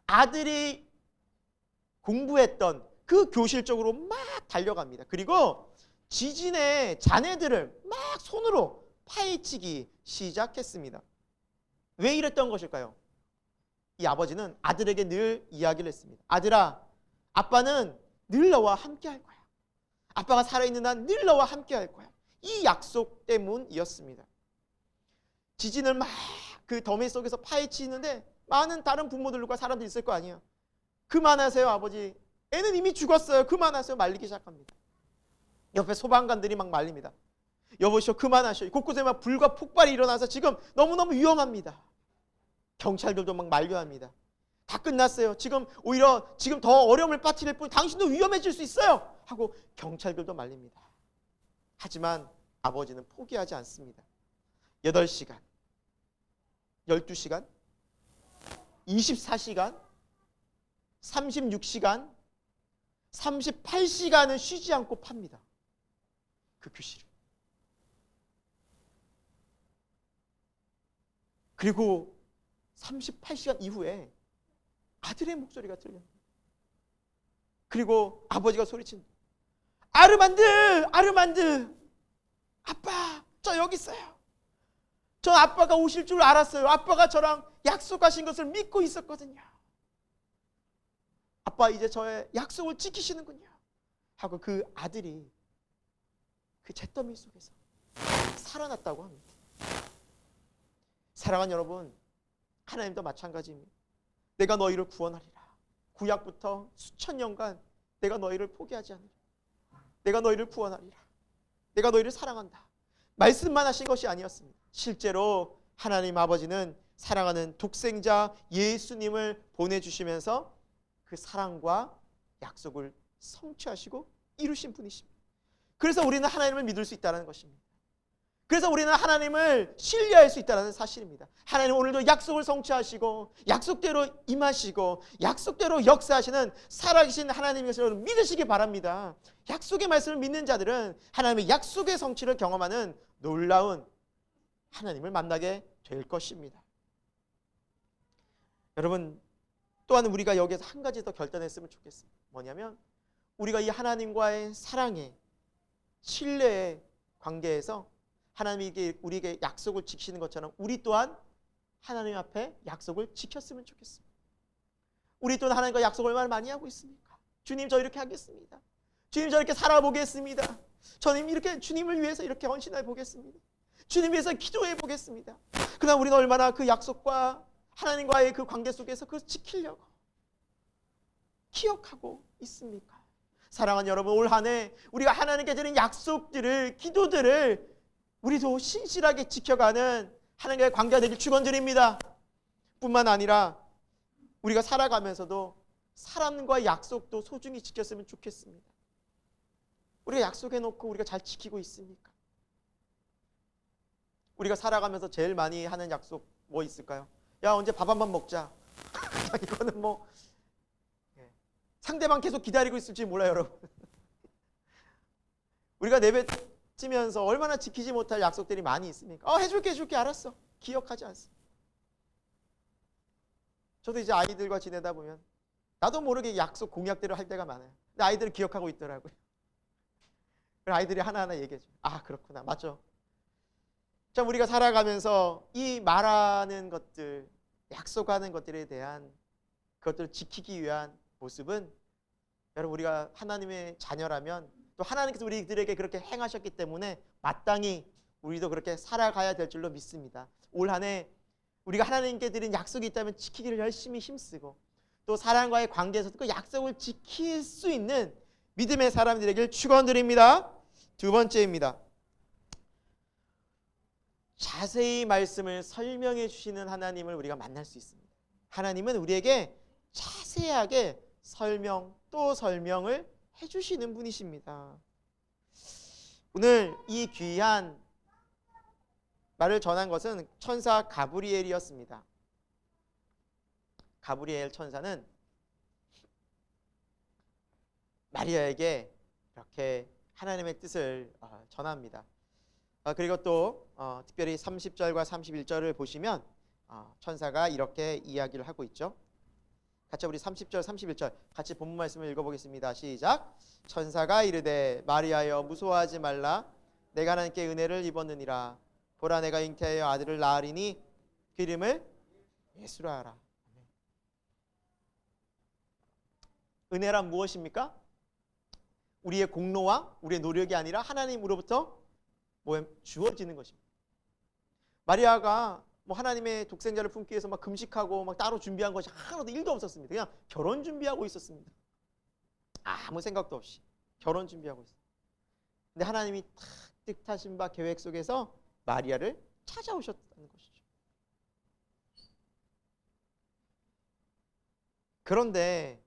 아들이 공부했던 그 교실 쪽으로 막 달려갑니다. 그리고 지진의 잔해들을 막 손으로 파헤치기 시작했습니다. 왜 이랬던 것일까요? 이 아버지는 아들에게 늘 이야기를 했습니다. 아들아, 아빠는 늘 너와 함께 할 거야. 아빠가 살아있는 한 늘 너와 함께 할 거야. 이 약속 때문이었습니다. 지진을 막 그 더미 속에서 파헤치는데 많은 다른 부모들과 사람들이 있을 거 아니에요. 그만하세요, 아버지. 애는 이미 죽었어요. 그만하세요. 말리기 시작합니다. 옆에 소방관들이 막 말립니다. 여보시오, 그만하시오. 곳곳에 막 불과 폭발이 일어나서 지금 너무너무 위험합니다. 경찰들도 막 만류합니다. 다 끝났어요. 오히려 더 어려움을 빠뜨릴 뿐 당신도 위험해질 수 있어요. 하고 경찰들도 말립니다. 하지만 아버지는 포기하지 않습니다. 8시간, 12시간, 24시간, 36시간, 38시간을 쉬지 않고 팝니다. 그 교실을. 그리고 38시간 이후에 아들의 목소리가 들립니다. 그리고 아버지가 소리칩니다. 아르만드! 아르만드! 아빠, 저 여기 있어요. 저 아빠가 오실 줄 알았어요. 아빠가 저랑 약속하신 것을 믿고 있었거든요. 아빠, 이제 저의 약속을 지키시는군요. 하고 그 아들이 그 잿더미 속에서 살아났다고 합니다. 사랑하는 여러분, 하나님도 마찬가지입니다. 내가 너희를 구원하리라. 구약부터 수천 년간 내가 너희를 포기하지 않으리라. 내가 너희를 구원하리라. 내가 너희를 사랑한다. 말씀만 하신 것이 아니었습니다. 실제로 하나님 아버지는 사랑하는 독생자 예수님을 보내주시면서 그 사랑과 약속을 성취하시고 이루신 분이십니다. 그래서 우리는 하나님을 믿을 수 있다는 것입니다. 그래서 우리는 하나님을 신뢰할 수 있다는 사실입니다. 하나님 오늘도 약속을 성취하시고 약속대로 임하시고 약속대로 역사하시는 살아계신 하나님의 것을 믿으시기 바랍니다. 약속의 말씀을 믿는 자들은 하나님의 약속의 성취를 경험하는 놀라운 하나님을 만나게 될 것입니다. 여러분, 또한 우리가 여기에서 한 가지 더 결단했으면 좋겠습니다. 뭐냐면 우리가 이 하나님과의 사랑의 신뢰의 관계에서 하나님이 우리에게 약속을 지키는 것처럼 우리 또한 하나님 앞에 약속을 지켰으면 좋겠습니다. 우리 또한 하나님과 약속을 얼마나 많이 하고 있습니까? 주님, 저 이렇게 하겠습니다. 주님, 저 이렇게 살아보겠습니다. 저는 이렇게 주님을 위해서 이렇게 헌신해 보겠습니다. 주님 위해서 기도해 보겠습니다. 그러나 우리는 얼마나 그 약속과 하나님과의 그 관계 속에서 그것을 지키려고 기억하고 있습니까? 사랑하는 여러분, 올 한 해 우리가 하나님께 드린 약속들을, 기도들을 우리도 신실하게 지켜가는 하나님과의 관계가 되길 축원드립니다. 뿐만 아니라 우리가 살아가면서도 사람과의 약속도 소중히 지켰으면 좋겠습니다. 우리가 약속해놓고 우리가 잘 지키고 있습니까? 우리가 살아가면서 제일 많이 하는 약속 뭐 있을까요? 야, 언제 밥 한 번 먹자. 이거는 뭐 상대방 계속 기다리고 있을지 몰라요, 여러분. 우리가 내뱉으면서 얼마나 지키지 못할 약속들이 많이 있습니까? 해줄게, 알았어. 기억하지 않습니다. 저도 이제 아이들과 지내다 보면 나도 모르게 약속 공약들을 할 때가 많아요. 근데 아이들은 기억하고 있더라고요. 아이들이 하나하나 얘기해줘요. 아, 그렇구나, 맞죠? 자, 우리가 살아가면서 이 말하는 것들, 약속하는 것들에 대한 그것들을 지키기 위한 모습은 여러분, 우리가 하나님의 자녀라면 또 하나님께서 우리들에게 그렇게 행하셨기 때문에 마땅히 우리도 그렇게 살아가야 될 줄로 믿습니다. 올 한 해 우리가 하나님께 드린 약속이 있다면 지키기를 열심히 힘쓰고 또 사랑과의 관계에서도 그 약속을 지킬 수 있는 믿음의 사람들에게 축원드립니다. 두 번째입니다. 자세히 말씀을 설명해 주시는 하나님을 우리가 만날 수 있습니다. 하나님은 우리에게 자세하게 또 설명을 해주시는 분이십니다. 오늘 이 귀한 말을 전한 것은 천사 가브리엘이었습니다. 가브리엘 천사는 마리아에게 이렇게 하나님의 뜻을 전합니다. 그리고 또 특별히 30절과 31절을 보시면 천사가 이렇게 이야기를 하고 있죠. 같이 우리 30절 31절 같이 본문 말씀을 읽어보겠습니다. 시작. 천사가 이르되 마리아여 무서워하지 말라. 내가 하나님께 은혜를 입었느니라. 보라, 내가 잉태하여 아들을 낳으리니 그 이름을 예수라 하라. 은혜란 무엇입니까? 우리의 공로와 우리의 노력이 아니라 하나님으로부터 주어지는 것입니다. 마리아가 하나님의 독생자를 품기 위해서 금식하고 따로 준비한 것이 하나도 1도 없었습니다. 그냥 결혼 준비하고 있었습니다. 아무 생각도 없이 결혼 준비하고 있어요. 근데 하나님이 뜻하신 바 계획 속에서 마리아를 찾아오셨다는 것이죠. 그런데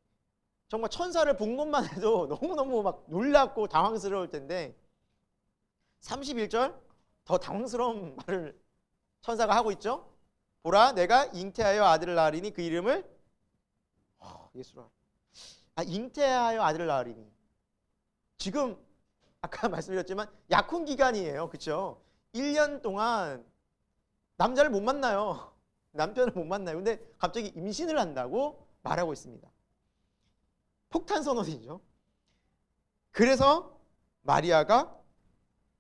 정말 천사를 본 것만 해도 너무너무 놀랍고 당황스러울 텐데 31절 더 당황스러운 말을 천사가 하고 있죠. 보라, 내가 잉태하여 아들을 낳으리니 그 이름을 예수라. 잉태하여 아들을 낳으리니 지금 아까 말씀드렸지만 약혼 기간이에요. 그렇죠? 1년 동안 남자를 못 만나요. 남편을 못 만나요. 근데 갑자기 임신을 한다고 말하고 있습니다. 폭탄 선언이죠. 그래서 마리아가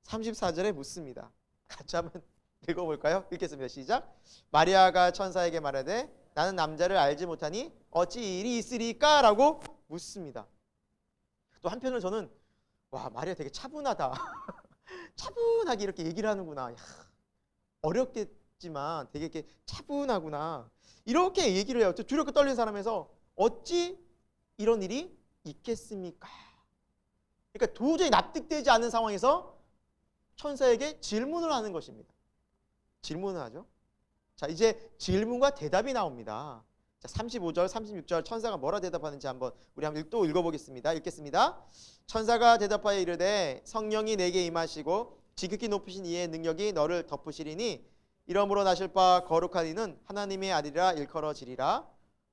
34절에 묻습니다. 같이 한번 읽어볼까요? 읽겠습니다. 시작. 마리아가 천사에게 말하되 나는 남자를 알지 못하니 어찌 일이 있으리까? 라고 묻습니다. 또 한편으로 저는 마리아 되게 차분하다. 차분하게 이렇게 얘기를 하는구나. 어렵겠지만 되게 이렇게 차분하구나. 이렇게 얘기를 해요. 두렵고 떨리는 사람에서 어찌 이런 일이 있겠습니까? 그러니까 도저히 납득되지 않는 상황에서 천사에게 질문을 하는 것입니다. 질문을 하죠. 자, 이제 질문과 대답이 나옵니다. 자, 35절, 36절 천사가 뭐라 대답하는지 우리 한번 또 읽어보겠습니다. 읽겠습니다. 천사가 대답하여 이르되 성령이 내게 임하시고 지극히 높으신 이의 능력이 너를 덮으시리니 이러므로 나실 바 거룩한 이는 하나님의 아들이라 일컬어지리라.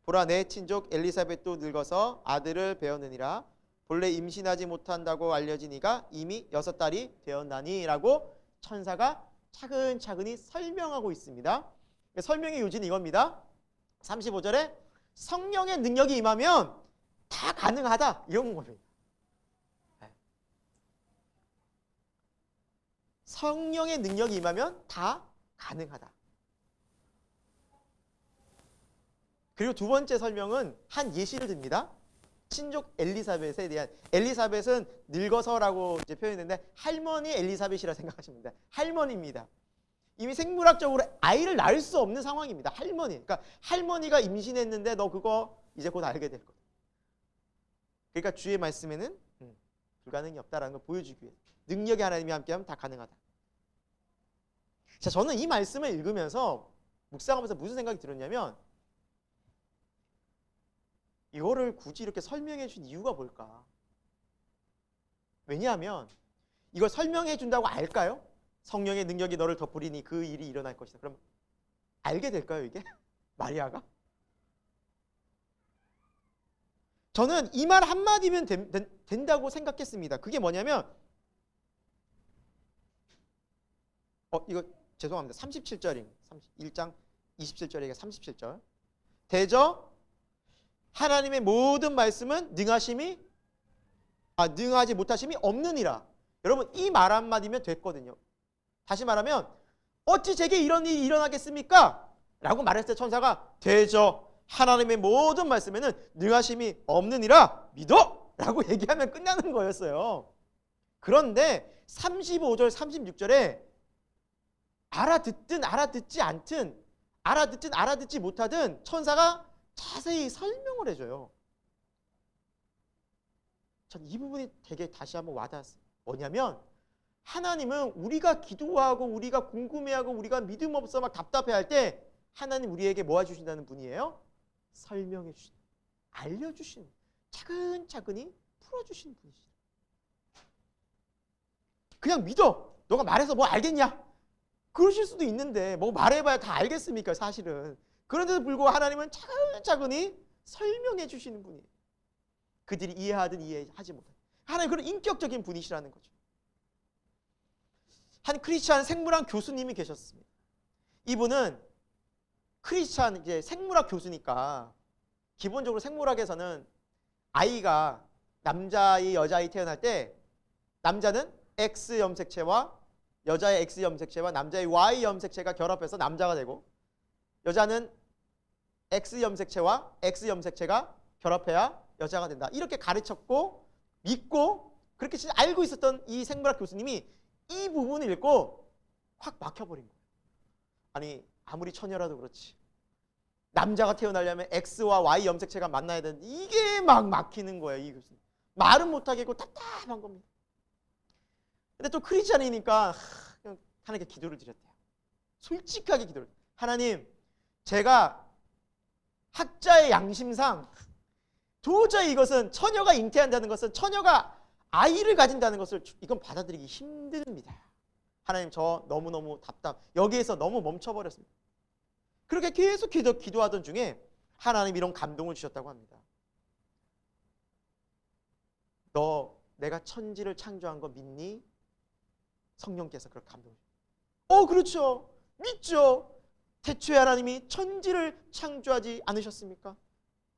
보라 내 친족 엘리사벳도 늙어서 아들을 배었느니라. 본래 임신하지 못한다고 알려진 이가 이미 6달이 되었나니라고 천사가 차근차근히 설명하고 있습니다. 설명의 요지는 이겁니다. 35절에 성령의 능력이 임하면 다 가능하다 이런 겁니다. 성령의 능력이 임하면 다 가능하다. 그리고 두 번째 설명은 한 예시를 듭니다. 친족 엘리사벳에 대한, 엘리사벳은 늙어서라고 이제 표현했는데 할머니 엘리사벳이라 생각하시면 됩니다. 할머니입니다. 이미 생물학적으로 아이를 낳을 수 없는 상황입니다. 할머니. 그러니까 할머니가 임신했는데 너 그거 이제 곧 알게 될 거다. 그러니까 주의 말씀에는 불가능이 없다라는 걸 보여주기 위해 능력이 하나님이 함께하면 다 가능하다. 자, 저는 이 말씀을 읽으면서 묵상하면서 무슨 생각이 들었냐면 이거를 굳이 이렇게 설명해 준 이유가 뭘까? 왜냐하면 이걸 설명해 준다고 알까요? 성령의 능력이 너를 덮으리니 그 일이 일어날 것이다. 그럼 알게 될까요, 이게? 마리아가? 저는 이 말 한마디면 된다고 생각했습니다. 그게 뭐냐면 이거 죄송합니다. 37절입니다. 1장 27절에 37절. 대저 하나님의 모든 말씀은 능하지 못하심이 없느니라. 여러분 이 말 한마디면 됐거든요. 다시 말하면 어찌 제게 이런 일이 일어나겠습니까? 라고 말했을 때 천사가 대저 하나님의 모든 말씀에는 능하심이 없느니라 믿어! 라고 얘기하면 끝나는 거였어요. 그런데 35절 36절에 알아듣든 알아듣지 않든 알아듣든 알아듣지 못하든 천사가 자세히 설명을 해줘요. 전 이 부분이 되게 다시 한번 와닿았어요. 뭐냐면 하나님은 우리가 기도하고 우리가 궁금해하고 우리가 믿음 없어 막 답답해할 때 하나님 우리에게 뭐 해주신다는 분이에요? 설명해 주신, 알려주신, 차근차근히 풀어주신 분이시죠. 그냥 믿어. 너가 말해서 뭐 알겠냐? 그러실 수도 있는데 뭐 말해봐야 다 알겠습니까? 사실은. 그런데도 불구하고 하나님은 차근차근히 설명해 주시는 분이에요. 그들이 이해하든 이해하지 못하든. 하나님 그런 인격적인 분이시라는 거죠. 한 크리스찬 생물학 교수님이 계셨습니다. 이분은 크리스찬 이제 생물학 교수니까 기본적으로 생물학에서는 아이가 남자아이 여자아이 태어날 때 남자는 X 염색체와 여자의 X 염색체와 남자의 Y 염색체가 결합해서 남자가 되고 여자는 X 염색체와 X 염색체가 결합해야 여자가 된다. 이렇게 가르쳤고 믿고 그렇게 진짜 알고 있었던 이 생물학 교수님이 이 부분을 읽고 확 막혀버린 거예요. 아니 아무리 처녀라도 그렇지 남자가 태어나려면 X와 Y 염색체가 만나야 되는데 이게 막 막히는 거예요. 이 교수님. 말은 못하겠고 답답한 겁니다. 근데 또 크리스찬이니까 하나님께 기도를 드렸대요. 솔직하게 기도를. 하나님 제가 학자의 양심상 도저히 이것은 처녀가 잉태한다는 것은 처녀가 아이를 가진다는 것을 이건 받아들이기 힘듭니다. 하나님 저 너무너무 여기에서 너무 멈춰버렸습니다. 그렇게 계속 기도하던 중에 하나님 이런 감동을 주셨다고 합니다. 너 내가 천지를 창조한 거 믿니? 성령께서 그렇게 감동을 주셨어요. 그렇죠. 믿죠. 태초에 하나님이 천지를 창조하지 않으셨습니까?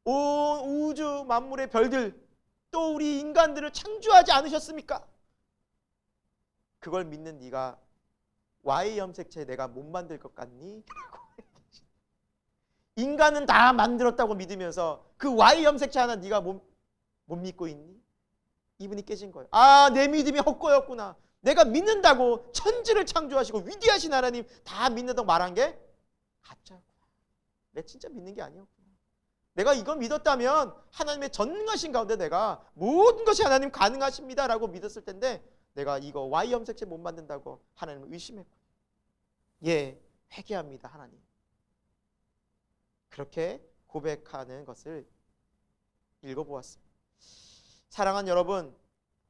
온 우주 만물의 별들 또 우리 인간들을 창조하지 않으셨습니까? 그걸 믿는 네가 Y 염색체 내가 못 만들 것 같니? 인간은 다 만들었다고 믿으면서 그 Y 염색체 하나 네가 못 믿고 있니? 이분이 깨진 거예요. 내 믿음이 헛거였구나. 내가 믿는다고 천지를 창조하시고 위대하신 하나님 다 믿는다고 말한 게 가짜였구나. 내 진짜 믿는 게 아니었구나. 내가 이거 믿었다면 하나님의 전능하신 가운데 내가 모든 것이 하나님 가능하십니다라고 믿었을 텐데 내가 이거 Y 염색체 못 만든다고 하나님을 의심했고 회개합니다 하나님. 그렇게 고백하는 것을 읽어보았습니다. 사랑하는 여러분,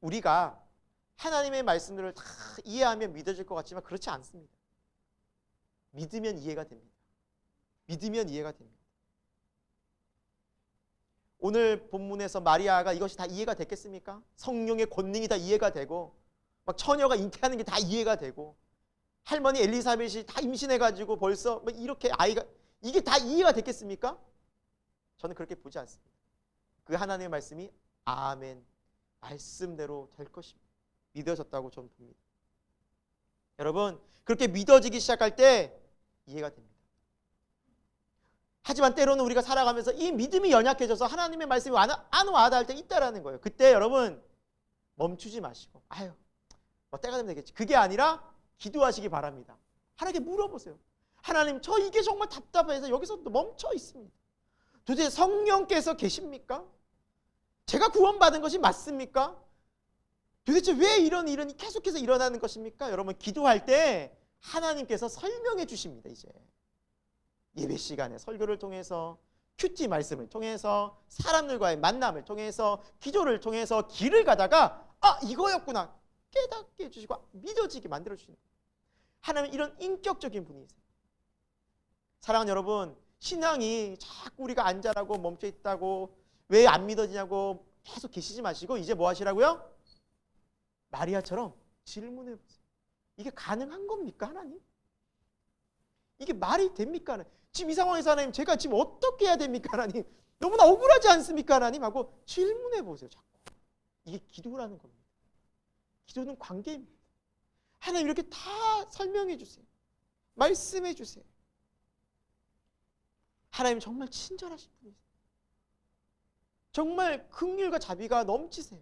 우리가 하나님의 말씀들을 다 이해하면 믿어질 것 같지만 그렇지 않습니다. 믿으면 이해가 됩니다. 믿으면 이해가 됩니다. 오늘 본문에서 마리아가 이것이 다 이해가 됐겠습니까? 성령의 권능이 다 이해가 되고 막 처녀가 잉태하는 게 다 이해가 되고 할머니 엘리사벳이 다 임신해가지고 벌써 막 이렇게 아이가 이게 다 이해가 됐겠습니까? 저는 그렇게 보지 않습니다. 그 하나님의 말씀이 아멘 말씀대로 될 것입니다. 믿어졌다고 저는 봅니다. 여러분 그렇게 믿어지기 시작할 때 이해가 됩니다. 하지만 때로는 우리가 살아가면서 이 믿음이 연약해져서 하나님의 말씀이 안 와닿을 때 있다라는 거예요. 그때 여러분 멈추지 마시고 아유 뭐 때가 되면 되겠지. 그게 아니라 기도하시기 바랍니다. 하나님께 물어보세요. 하나님 저 이게 정말 답답해서 여기서 멈춰 있습니다. 도대체 성령께서 계십니까? 제가 구원받은 것이 맞습니까? 도대체 왜 이런 일은 계속해서 일어나는 것입니까? 여러분 기도할 때 하나님께서 설명해 주십니다. 이제 예배 시간에 설교를 통해서 큐티 말씀을 통해서 사람들과의 만남을 통해서 기도를 통해서 길을 가다가 아 이거였구나 깨닫게 해주시고 믿어지게 만들어주시는 거예요. 하나님은 이런 인격적인 분이세요. 사랑하는 여러분 신앙이 자꾸 우리가 안 자라고 멈춰있다고 왜 안 믿어지냐고 계속 계시지 마시고 이제 뭐 하시라고요? 마리아처럼 질문해 보세요. 이게 가능한 겁니까 하나님? 이게 말이 됩니까 하나님? 지금 이 상황에서 하나님 제가 지금 어떻게 해야 됩니까 하나님? 너무나 억울하지 않습니까 하나님? 하고 질문해 보세요. 자꾸. 이게 기도라는 겁니다. 기도는 관계입니다. 하나님 이렇게 다 설명해 주세요. 말씀해 주세요. 하나님 정말 친절하신 분이세요. 정말 긍휼과 자비가 넘치세요.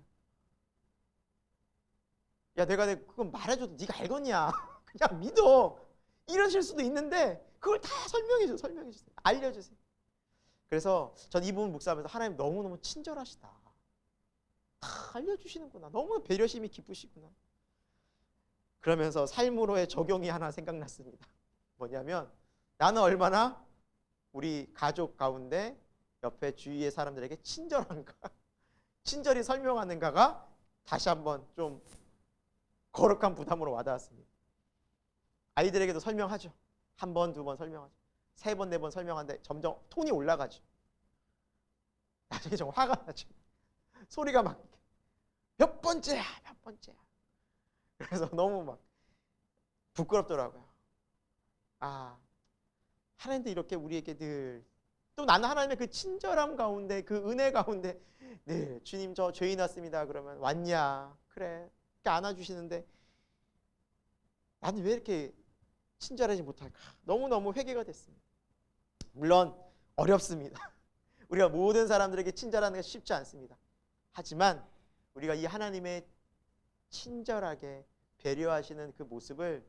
야 내가 그건 말해줘도 네가 알겠냐. 그냥 믿어. 이러실 수도 있는데 그걸 다 설명해 주세요. 알려주세요. 그래서 전 이 부분 묵상하면서 하나님 너무너무 친절하시다. 다 알려주시는구나. 너무 배려심이 깊으시구나. 그러면서 삶으로의 적용이 하나 생각났습니다. 뭐냐면 나는 얼마나 우리 가족 가운데 옆에 주위의 사람들에게 친절한가 친절히 설명하는가가 다시 한번 좀 거룩한 부담으로 와닿았습니다. 아이들에게도 설명하죠. 한 번, 두 번 설명하죠. 세 번, 네 번 설명하는데 점점 톤이 올라가죠. 나중에 좀 화가 나죠. 소리가 막 몇 번째야, 몇 번째야. 그래서 너무 막 부끄럽더라고요. 아, 하나님도 이렇게 우리에게 늘 또 나는 하나님의 그 친절함 가운데 그 은혜 가운데 늘 주님 저 죄인 왔습니다. 그러면 왔냐? 그래. 이렇게 안아주시는데 나는 왜 이렇게 친절하지 못할까? 너무너무 회개가 됐습니다. 물론 어렵습니다. 우리가 모든 사람들에게 친절하는 것이 쉽지 않습니다. 하지만 우리가 이 하나님의 친절하게 배려하시는 그 모습을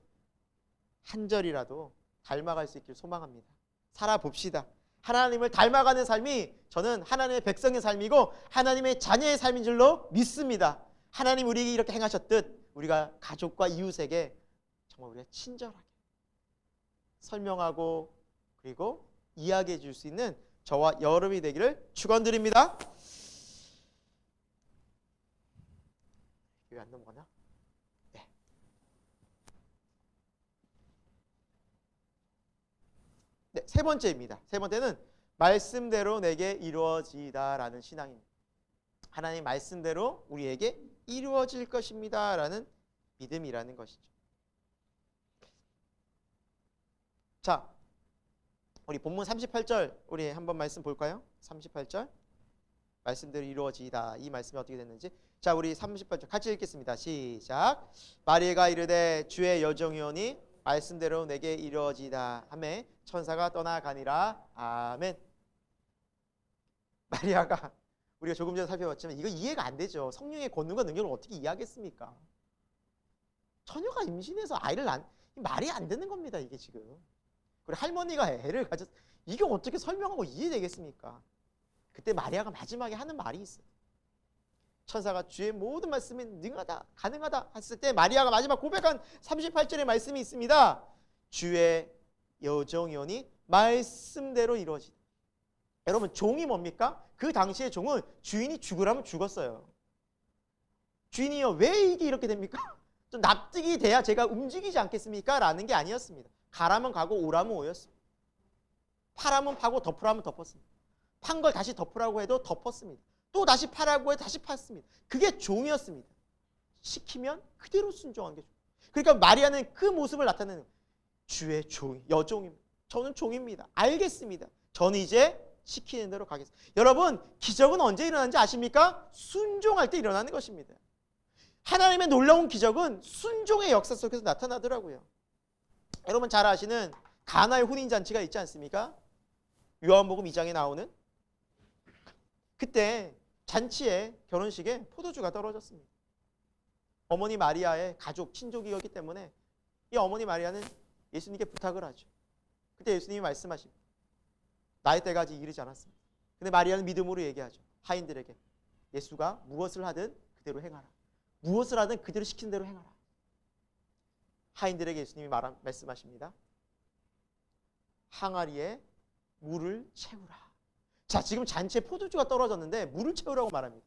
한 절이라도 닮아갈 수 있길 소망합니다. 살아봅시다. 하나님을 닮아가는 삶이 저는 하나님의 백성의 삶이고 하나님의 자녀의 삶인 줄로 믿습니다. 하나님 우리에게 이렇게 행하셨듯 우리가 가족과 이웃에게 정말 우리가 친절하게 설명하고 그리고 이야기해 줄 수 있는 저와 여러분이 되기를 축원드립니다. 왜 안 넘어가나? 네. 네, 세 번째입니다. 세 번째는 말씀대로 내게 이루어지다라는 신앙입니다. 하나님 말씀대로 우리에게 이루어질 것입니다라는 믿음이라는 것이죠. 자, 우리 본문 38절 우리 한번 말씀 볼까요? 38절 말씀대로 이루어지다. 이 말씀이 어떻게 됐는지. 자, 우리 38절 같이 읽겠습니다. 시작. 마리아가 이르되 주의 여정이오니 말씀대로 내게 이루어지다 하매 천사가 떠나가니라. 아멘. 마리아가 우리가 조금 전에 살펴봤지만 이거 이해가 안 되죠. 성령의 권능과 능력을 어떻게 이해하겠습니까? 처녀가 임신해서 아이를 말이 안 되는 겁니다. 이게 지금. 그리고 할머니가 애를 가졌 이게 어떻게 설명하고 이해되겠습니까? 그때 마리아가 마지막에 하는 말이 있어요. 천사가 주의 모든 말씀이 능하다 가능하다 했을 때 마리아가 마지막 고백한 38절의 말씀이 있습니다. 주의 여정이오니 말씀대로 이루어지다. 여러분 종이 뭡니까? 그 당시의 종은 주인이 죽으라면 죽었어요. 주인이요, 왜 이게 이렇게 됩니까? 좀 납득이 돼야 제가 움직이지 않겠습니까? 라는 게 아니었습니다. 가라면 가고 오라면 오였습니다. 파라면 파고 덮으라면 덮었습니다. 판 걸 다시 덮으라고 해도 덮었습니다. 또 다시 파라고 해도 다시 팠습니다. 그게 종이었습니다. 시키면 그대로 순종한 게 종. 그러니까 마리아는 그 모습을 나타내는 주의 종, 여종입니다. 저는 종입니다. 알겠습니다. 저는 이제 시키는 대로 가겠습니다. 여러분, 기적은 언제 일어나는지 아십니까? 순종할 때 일어나는 것입니다. 하나님의 놀라운 기적은 순종의 역사 속에서 나타나더라고요. 여러분 잘 아시는 가나의 혼인잔치가 있지 않습니까? 요한복음 2장에 나오는 그때 잔치에 결혼식에 포도주가 떨어졌습니다. 어머니 마리아의 가족, 친족이었기 때문에 이 어머니 마리아는 예수님께 부탁을 하죠. 그때 예수님이 말씀하십니다. 나의 때가 아직 이르지 않았습니다. 근데 마리아는 믿음으로 얘기하죠. 하인들에게 예수가 무엇을 하든 그대로 행하라. 무엇을 하든 그대로 시키는 대로 행하라. 하인들에게 예수님이 말씀하십니다. 항아리에 물을 채우라. 자, 지금 잔치에 포도주가 떨어졌는데 물을 채우라고 말합니다.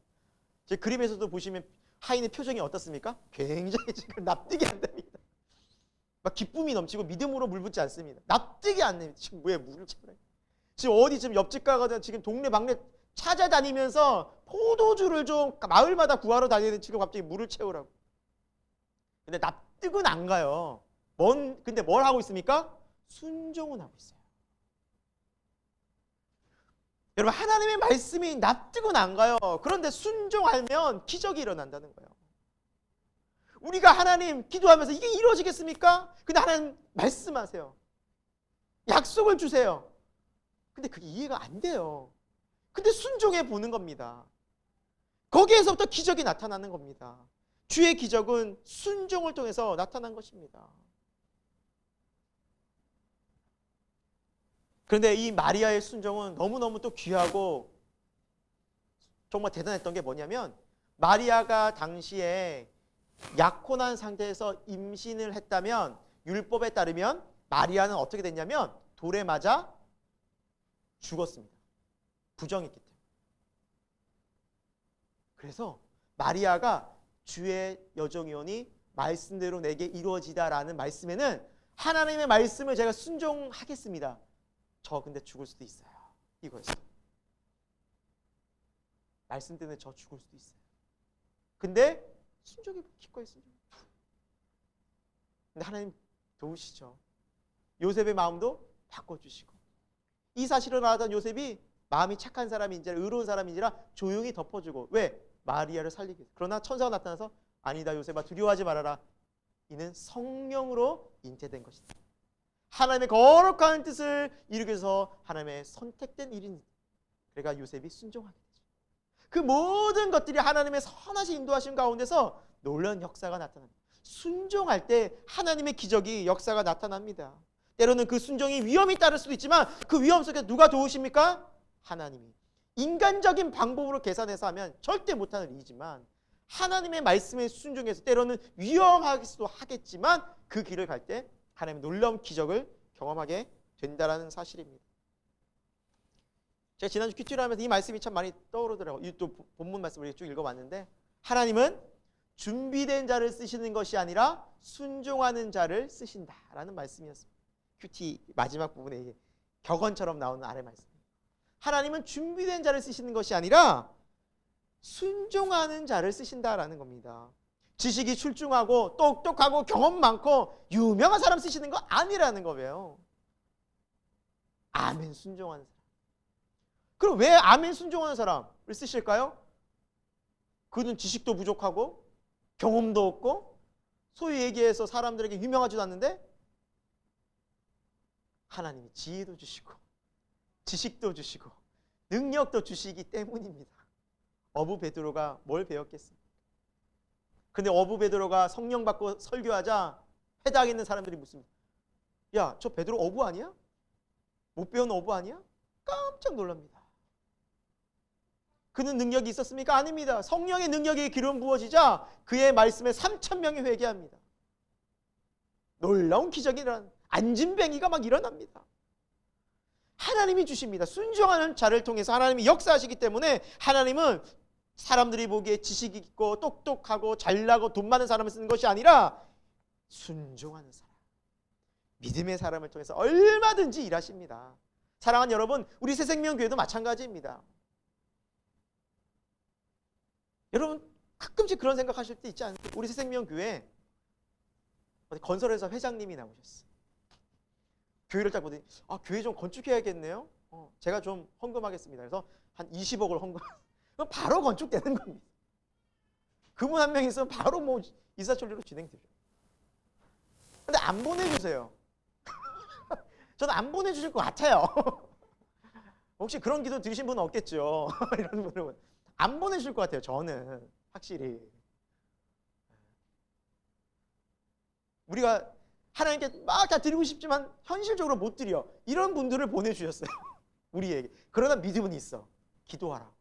제 그림에서도 보시면 하인의 표정이 어떻습니까? 굉장히 지금 납득이 안 됩니다. 막 기쁨이 넘치고 믿음으로 물 붓지 않습니다. 납득이 안 됩니다. 지금 왜 물을 채우라? 지금 어디 지금 옆집 가거나 지금 동네 막내 찾아다니면서 포도주를 좀 마을마다 구하러 다니는 지금 갑자기 물을 채우라고. 근데 납득은 안 가요. 근데 뭘 하고 있습니까? 순종은 하고 있어요. 여러분, 하나님의 말씀이 납득은 안 가요. 그런데 순종하면 기적이 일어난다는 거예요. 우리가 하나님 기도하면서 이게 이루어지겠습니까? 근데 하나님 말씀하세요. 약속을 주세요. 근데 그게 이해가 안 돼요. 근데 순종해 보는 겁니다. 거기에서부터 기적이 나타나는 겁니다. 주의 기적은 순종을 통해서 나타난 것입니다. 그런데 이 마리아의 순종은 너무너무 또 귀하고 정말 대단했던 게 뭐냐면, 마리아가 당시에 약혼한 상태에서 임신을 했다면 율법에 따르면 마리아는 어떻게 됐냐면 돌에 맞아 죽었습니다. 부정했기 때문에. 그래서 마리아가 주의 여종이오니 말씀대로 내게 이루어지다라는 말씀에는 하나님의 말씀을 제가 순종하겠습니다. 저 근데 죽을 수도 있어요. 이거였어요. 말씀 때문에 저 죽을 수도 있어요. 근데 순종이 기꺼이 순종. 근데 하나님 도우시죠. 요셉의 마음도 바꿔주시고, 이 사실을 알았던 요셉이 마음이 착한 사람인지라 의로운 사람인지라 조용히 덮어주고, 왜? 마리아를 살리기 위해서. 그러나 천사가 나타나서 아니다 요셉아, 두려워하지 말아라. 이는 성령으로 잉태된 것이다. 하나님의 거룩한 뜻을 이루기 위해서 하나님의 선택된 일인. 그러니까 요셉이 순종하게 되죠. 그 모든 것들이 하나님의 선하신 인도하심 가운데서 놀라운 역사가 나타납니다. 순종할 때 하나님의 기적이 역사가 나타납니다. 때로는 그 순종이 위험이 따를 수도 있지만 그 위험 속에 누가 도우십니까? 하나님이. 인간적인 방법으로 계산해서 하면 절대 못하는 일이지만 하나님의 말씀에 순종해서 때로는 위험하기도 하겠지만 그 길을 갈 때 하나님의 놀라운 기적을 경험하게 된다는 사실입니다. 제가 지난주 퀴즈를 하면서 이 말씀이 참 많이 떠오르더라고요. 이 또 본문 말씀을 쭉 읽어봤는데, 하나님은 준비된 자를 쓰시는 것이 아니라 순종하는 자를 쓰신다라는 말씀이었습니다. 큐티 마지막 부분에 이게 격언처럼 나오는 아래 말씀. 하나님은 준비된 자를 쓰시는 것이 아니라 순종하는 자를 쓰신다라는 겁니다. 지식이 출중하고 똑똑하고 경험 많고 유명한 사람 쓰시는 거 아니라는 거예요. 아멘 순종하는 사람. 그럼 왜 아멘 순종하는 사람을 쓰실까요? 그는 지식도 부족하고 경험도 없고 소위 얘기해서 사람들에게 유명하지도 않는데 하나님이 지혜도 주시고 지식도 주시고 능력도 주시기 때문입니다. 어부 베드로가 뭘 배웠겠습니까? 근데 어부 베드로가 성령 받고 설교하자 회당에 있는 사람들이 묻습니다. 야, 저 베드로 어부 아니야? 못 배운 어부 아니야? 깜짝 놀랍니다. 그는 능력이 있었습니까? 아닙니다. 성령의 능력이 기름 부어지자 그의 말씀에 3,000명이 회개합니다. 놀라운 기적이 안진뱅이가 막 일어납니다. 하나님이 주십니다. 순종하는 자를 통해서 하나님이 역사하시기 때문에 하나님은 사람들이 보기에 지식이 있고 똑똑하고 잘나고 돈 많은 사람을 쓰는 것이 아니라 순종하는 사람, 믿음의 사람을 통해서 얼마든지 일하십니다. 사랑하는 여러분, 우리 새생명교회도 마찬가지입니다. 여러분 가끔씩 그런 생각하실 때 있지 않습니까? 우리 새생명교회 어디 건설회사 회장님이 나오셨어요. 교회를 딱 보더니 교회 좀 건축해야겠네요. 제가 좀 헌금하겠습니다. 그래서 한 20억을 헌금. 그럼 바로 건축되는 겁니다. 그분 한 명 있으면 바로 뭐 이사철리로 진행되죠. 근데 안 보내주세요. 저는 안 보내주실 것 같아요. 혹시 그런 기도 드리신 분은 없겠죠. 이런 분은 안 보내주실 것 같아요. 저는 확실히. 우리가 하나님께 막 다 드리고 싶지만 현실적으로 못 드려. 이런 분들을 보내주셨어요. 우리에게. 그러나 믿음은 있어. 기도하라.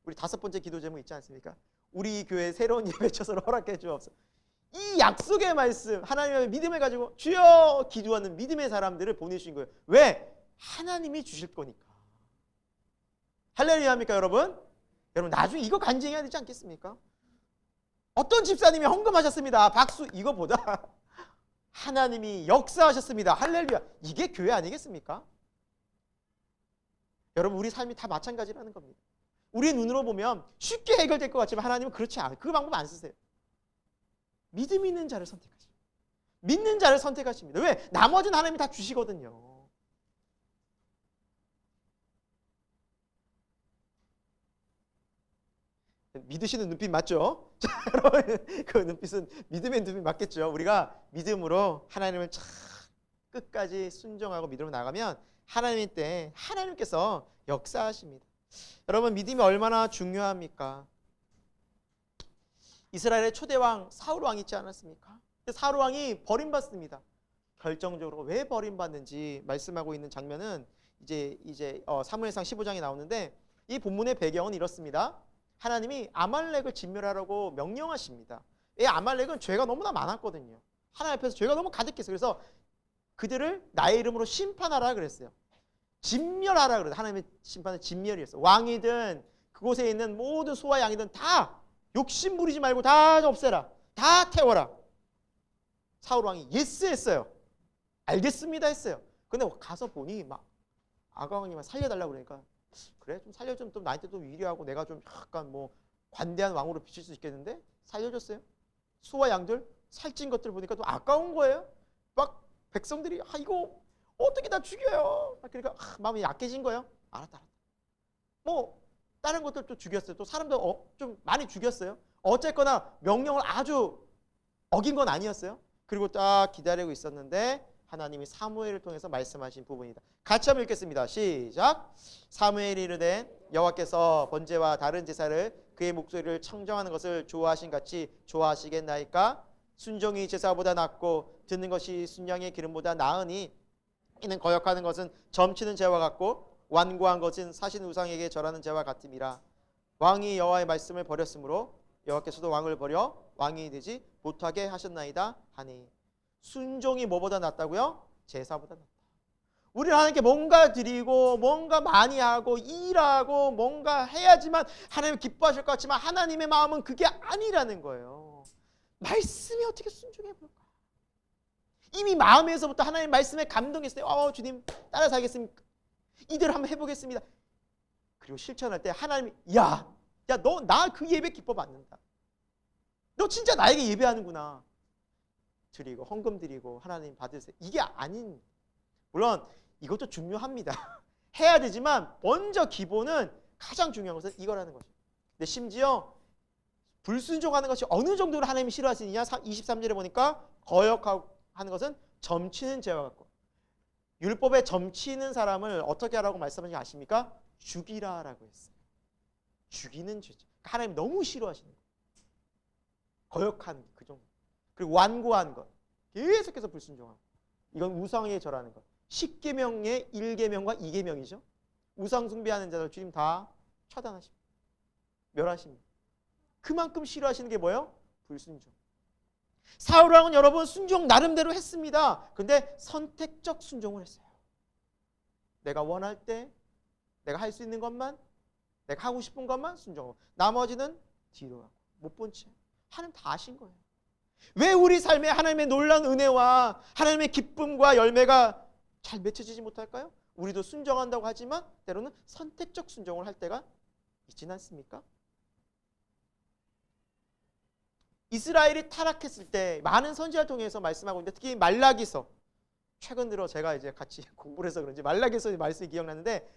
우리 5번째 기도 제목 있지 않습니까? 우리 교회 새로운 예배처소를 허락해 주옵소서. 이 약속의 말씀, 하나님의 믿음을 가지고 주여 기도하는 믿음의 사람들을 보내주신 거예요. 왜? 하나님이 주실 거니까. 할렐루야입니까 여러분? 여러분 나중에 이거 간증해야 되지 않겠습니까? 어떤 집사님이 헌금하셨습니다. 박수. 이거보다 하나님이 역사하셨습니다. 할렐루야. 이게 교회 아니겠습니까? 여러분 우리 삶이 다 마찬가지라는 겁니다. 우리 눈으로 보면 쉽게 해결될 것 같지만 하나님은 그렇지 않아요. 그 방법 안 쓰세요. 믿음 있는 자를 선택하십니다. 믿는 자를 선택하십니다. 왜? 나머지는 하나님이 다 주시거든요. 믿으시는 눈빛 맞죠? 여러분 그 눈빛은 믿음의 눈빛 맞겠죠? 우리가 믿음으로 하나님을 참 끝까지 순종하고 믿음으로 나가면 하나님 때 하나님께서 역사하십니다. 여러분 믿음이 얼마나 중요합니까? 이스라엘의 초대왕 사울왕 있지 않았습니까? 사울왕이 버림받습니다. 결정적으로 왜 버림받는지 말씀하고 있는 장면은 이제 사무엘상 15장에 나오는데 이 본문의 배경은 이렇습니다. 하나님이 아말렉을 진멸하라고 명령하십니다. 이 아말렉은 죄가 너무나 많았거든요. 하나님 앞에서 죄가 너무 가득했어요. 그래서 그들을 나의 이름으로 심판하라 그랬어요. 진멸하라 그랬어요. 하나님의 심판은 진멸이었어요. 왕이든 그곳에 있는 모든 소와 양이든 다 욕심 부리지 말고 다 없애라. 다 태워라. 사울 왕이 예스 했어요. 알겠습니다 했어요. 근데 가서 보니 막 아가왕님을 살려달라고 그러니까 그래 좀 살려주면 또 나한테 또 위로하고 내가 좀 약간 뭐 관대한 왕으로 비칠 수 있겠는데 살려줬어요. 소와 양들 살찐 것들 보니까 또 아까운 거예요. 막 백성들이 이거 어떻게 다 죽여요. 그러니까 마음이 약해진 거예요. 알았다. 뭐 다른 것들도 죽였어요. 또 사람들 좀 많이 죽였어요. 어쨌거나 명령을 아주 어긴 건 아니었어요. 그리고 딱 기다리고 있었는데 하나님이 사무엘을 통해서 말씀하신 부분이다. 같이 한번 읽겠습니다. 시작. 사무엘이 이르되 여호와께서 번제와 다른 제사를 그의 목소리를 청정하는 것을 좋아하신 같이 좋아하시겠나이까? 순종이 제사보다 낫고 듣는 것이 순양의 기름보다 나으니 이는 거역하는 것은 점치는 죄와 같고 완고한 것은 사신 우상에게 절하는 죄와 같음이라. 왕이 여호와의 말씀을 버렸으므로 여호와께서도 왕을 버려 왕이 되지 못하게 하셨나이다 하니. 순종이 뭐보다 낫다고요? 제사보다 낫다. 우리는 하나님께 뭔가 드리고 뭔가 많이 하고 일하고 뭔가 해야지만 하나님 기뻐하실 것 같지만 하나님의 마음은 그게 아니라는 거예요. 말씀에 어떻게 순종해 볼까? 이미 마음에서부터 하나님 말씀에 감동했어요. 주님 따라 살겠습니까? 이대로 한번 해보겠습니다. 그리고 실천할 때 하나님이 야 너 나 그 예배 기뻐 받는다. 너 진짜 나에게 예배하는구나. 드리고 헌금 드리고 하나님 받으세요. 이게 아닌, 물론 이것도 중요합니다. 해야 되지만 먼저 기본은 가장 중요한 것은 이거라는 거죠. 근데 심지어 불순종하는 것이 어느 정도로 하나님이 싫어하시느냐. 23절에 보니까 거역하는 것은 점치는 죄와 같고. 율법에 점치는 사람을 어떻게 하라고 말씀하는지 아십니까? 죽이라라고 했어요. 죽이는 죄죠. 하나님 너무 싫어하시는 거예요. 거역하는 그 정도. 그리고 완고한 것. 계속해서 불순종하고. 이건 우상에 절하는 것. 10계명의 1계명과 2계명이죠. 우상 숭배하는 자들 주님 다 차단하십니다. 멸하십니다. 그만큼 싫어하시는 게 뭐예요? 불순종. 사울왕은 여러분 순종 나름대로 했습니다. 근데 선택적 순종을 했어요. 내가 원할 때 내가 할 수 있는 것만, 내가 하고 싶은 것만 순종하고 나머지는 뒤로 하고 못 본 채. 하나님 다 아신 거예요. 왜 우리 삶에 하나님의 놀라운 은혜와 하나님의 기쁨과 열매가 잘 맺혀지지 못할까요? 우리도 순종한다고 하지만 때로는 선택적 순종을 할 때가 있지는 않습니까? 이스라엘이 타락했을 때 많은 선지자를 통해서 말씀하고 있는데 특히 말라기서, 최근 들어 제가 이제 같이 공부를 해서 그런지 말라기서 말씀이 기억나는데,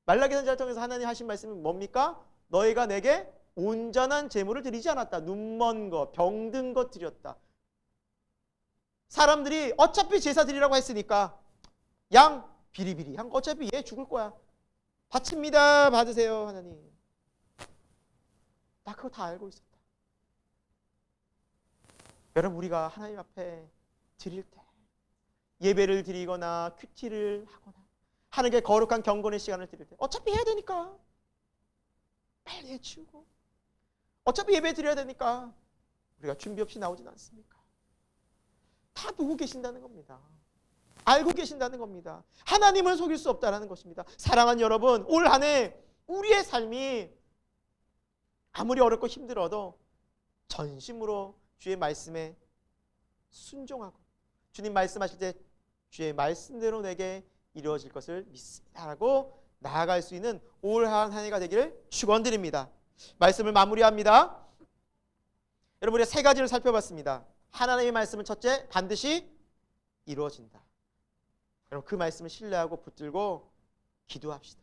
말라기 선지자를 통해서 하나님 하신 말씀은 뭡니까? 너희가 내게 온전한 제물을 드리지 않았다. 눈먼 것, 병든 것 드렸다. 사람들이 어차피 제사 드리라고 했으니까 양 비리비리 한 거 어차피 얘 죽을 거야. 바칩니다. 받으세요 하나님. 나 그거 다 알고 있었다. 여러분, 우리가 하나님 앞에 드릴 때 예배를 드리거나 큐티를 하거나 하나님께 거룩한 경건의 시간을 드릴 때 어차피 해야 되니까 빨리 해치우고, 어차피 예배 드려야 되니까 우리가 준비 없이 나오진 않습니까? 다 보고 계신다는 겁니다. 알고 계신다는 겁니다. 하나님을 속일 수 없다는 것입니다. 사랑하는 여러분, 올 한 해 우리의 삶이 아무리 어렵고 힘들어도 전심으로 주의 말씀에 순종하고 주님 말씀하실 때 주의 말씀대로 내게 이루어질 것을 믿습니다라고 나아갈 수 있는 올 한 해가 되기를 축원드립니다. 말씀을 마무리합니다. 여러분, 우리가 세 가지를 살펴봤습니다. 하나님의 말씀은 첫째, 반드시 이루어진다. 여러분, 그 말씀을 신뢰하고 붙들고 기도합시다.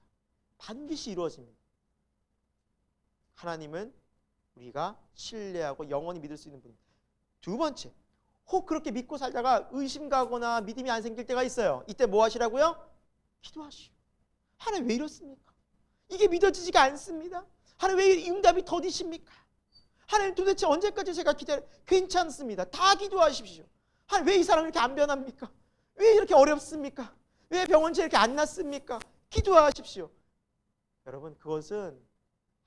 반드시 이루어집니다. 하나님은 우리가 신뢰하고 영원히 믿을 수 있는 분입니다. 두 번째, 혹 그렇게 믿고 살다가 의심 가거나 믿음이 안 생길 때가 있어요. 이때 뭐 하시라고요? 기도하시오. 하나님 왜 이렇습니까? 이게 믿어지지가 않습니다. 하나님 왜 응답이 더디십니까? 하나님 도대체 언제까지 제가 기다려? 괜찮습니다. 다 기도하십시오. 하나님 왜 이 사람이 이렇게 안 변합니까? 왜 이렇게 어렵습니까? 왜 병원체 이렇게 안 낫습니까? 기도하십시오. 여러분, 그것은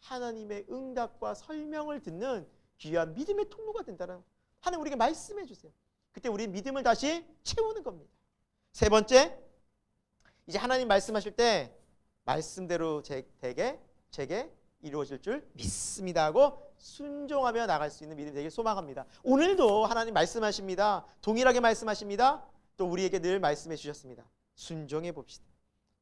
하나님의 응답과 설명을 듣는 귀한 믿음의 통로가 된다는, 하나님 우리에게 말씀해 주세요. 그때 우리 믿음을 다시 채우는 겁니다. 세 번째, 이제 하나님 말씀하실 때 말씀대로 제게 이루어질 줄 믿습니다 하고 순종하며 나갈 수 있는 믿음이 되길 소망합니다. 오늘도 하나님 말씀하십니다. 동일하게 말씀하십니다. 또 우리에게 늘 말씀해 주셨습니다. 순종해 봅시다.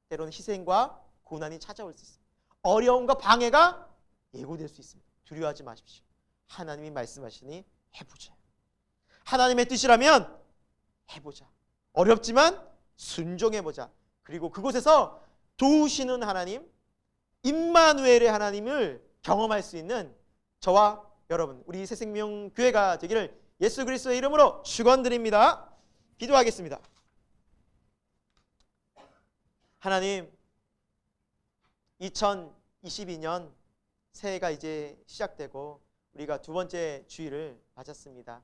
때로는 희생과 고난이 찾아올 수 있습니다. 어려움과 방해가 예고될 수 있습니다. 두려워하지 마십시오. 하나님이 말씀하시니 해보자. 하나님의 뜻이라면 해보자. 어렵지만 순종해보자. 그리고 그곳에서 도우시는 하나님, 임마누엘의 하나님을 경험할 수 있는 저와 여러분, 우리 새생명교회가 되기를 예수 그리스도의 이름으로 축원드립니다. 기도하겠습니다. 하나님, 2022년 새해가 이제 시작되고 우리가 두 번째 주일을 맞았습니다.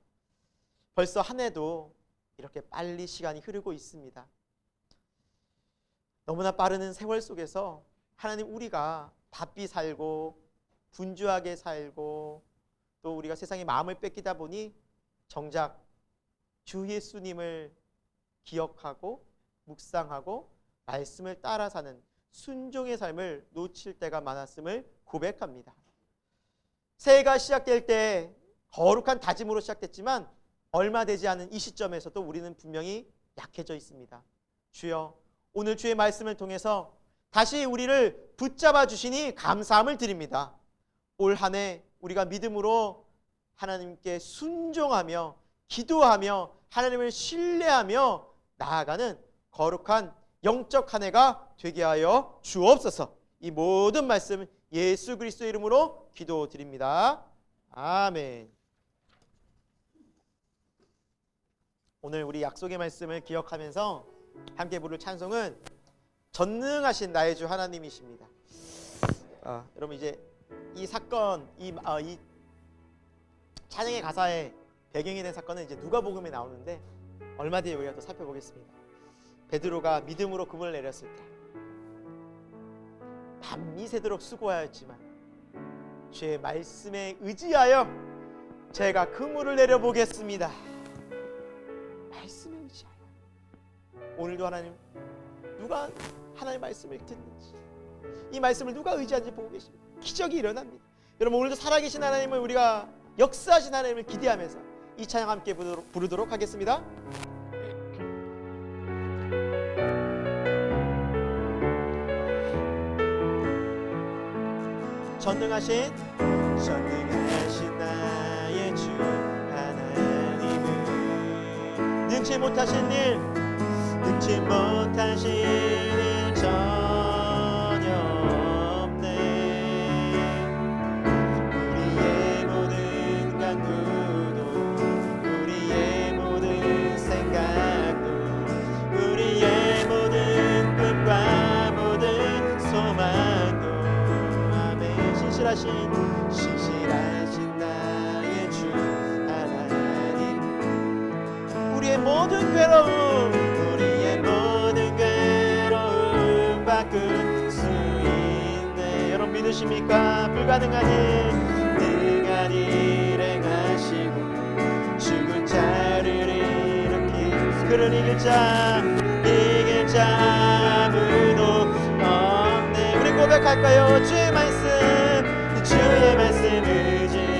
벌써 한 해도 이렇게 빨리 시간이 흐르고 있습니다. 너무나 빠른 세월 속에서 하나님, 우리가 바삐 살고 분주하게 살고 또 우리가 세상에 마음을 뺏기다 보니 정작 주 예수님을 기억하고 묵상하고 말씀을 따라 사는 순종의 삶을 놓칠 때가 많았음을 고백합니다. 새해가 시작될 때 거룩한 다짐으로 시작됐지만 얼마 되지 않은 이 시점에서도 우리는 분명히 약해져 있습니다. 주여, 오늘 주의 말씀을 통해서 다시 우리를 붙잡아 주시니 감사함을 드립니다. 올 한 해 우리가 믿음으로 하나님께 순종하며 기도하며 하나님을 신뢰하며 나아가는 거룩한 영적 한 해가 되게 하여 주옵소서. 이 모든 말씀 예수 그리스도의 이름으로 기도드립니다. 아멘. 오늘 우리 약속의 말씀을 기억하면서 함께 부를 찬송은 전능하신 나의 주 하나님이십니다. 여러분, 이제 이 사건, 이 찬양의 가사에 배경이 된 사건은 이제 누가복음에 나오는데 얼마 뒤에 우리가 또 살펴보겠습니다. 베드로가 믿음으로 그물을 내렸을 때 밤이 새도록 수고하였지만 주의 말씀에 의지하여 제가 그물을 내려보겠습니다. 말씀에 의지하여. 오늘도 하나님, 누가 하나님의 말씀을 듣는지, 이 말씀을 누가 의지하는지 보고 계십니다. 기적이 일어납니다. 여러분, 오늘도 살아계신 하나님을, 우리가 역사하신 하나님을 기대하면서 이 찬양 함께 부르도록 하겠습니다. 전능하신 나의 주 하나님은 능치 못하신 일 전혀 없네. 우리의 모든 간구도, 우리의 모든 생각도, 우리의 모든 꿈과 모든 소망도, 아멘. 신실하신 나의 주 하나님, 우리의 모든 괴로움 바꿀 수 있네. 여러분 믿으십니까? 불가능한 일 능한 일 행하시고 죽은 자를 일으키고 그를 이길 자 아무도 없네. 우리 고백할까요? 주의 말씀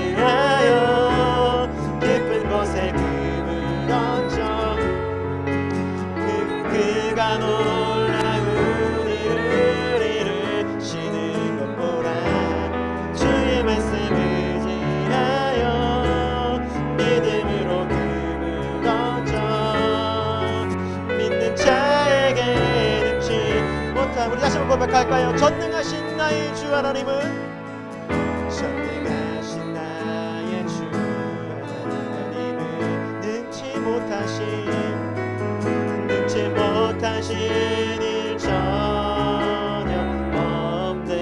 의지하여 깊은 곳에 금을 얹어 그가 놀라운 일을 이루시는 것 보라. 주의 말씀 의지하여 믿음으로 금을 얹어 믿는 자에게 능치 못함. 우리 다시 한번 고백할까요? 전능하신 나의 주 하나님은 능치 못하신 일 전혀 없네.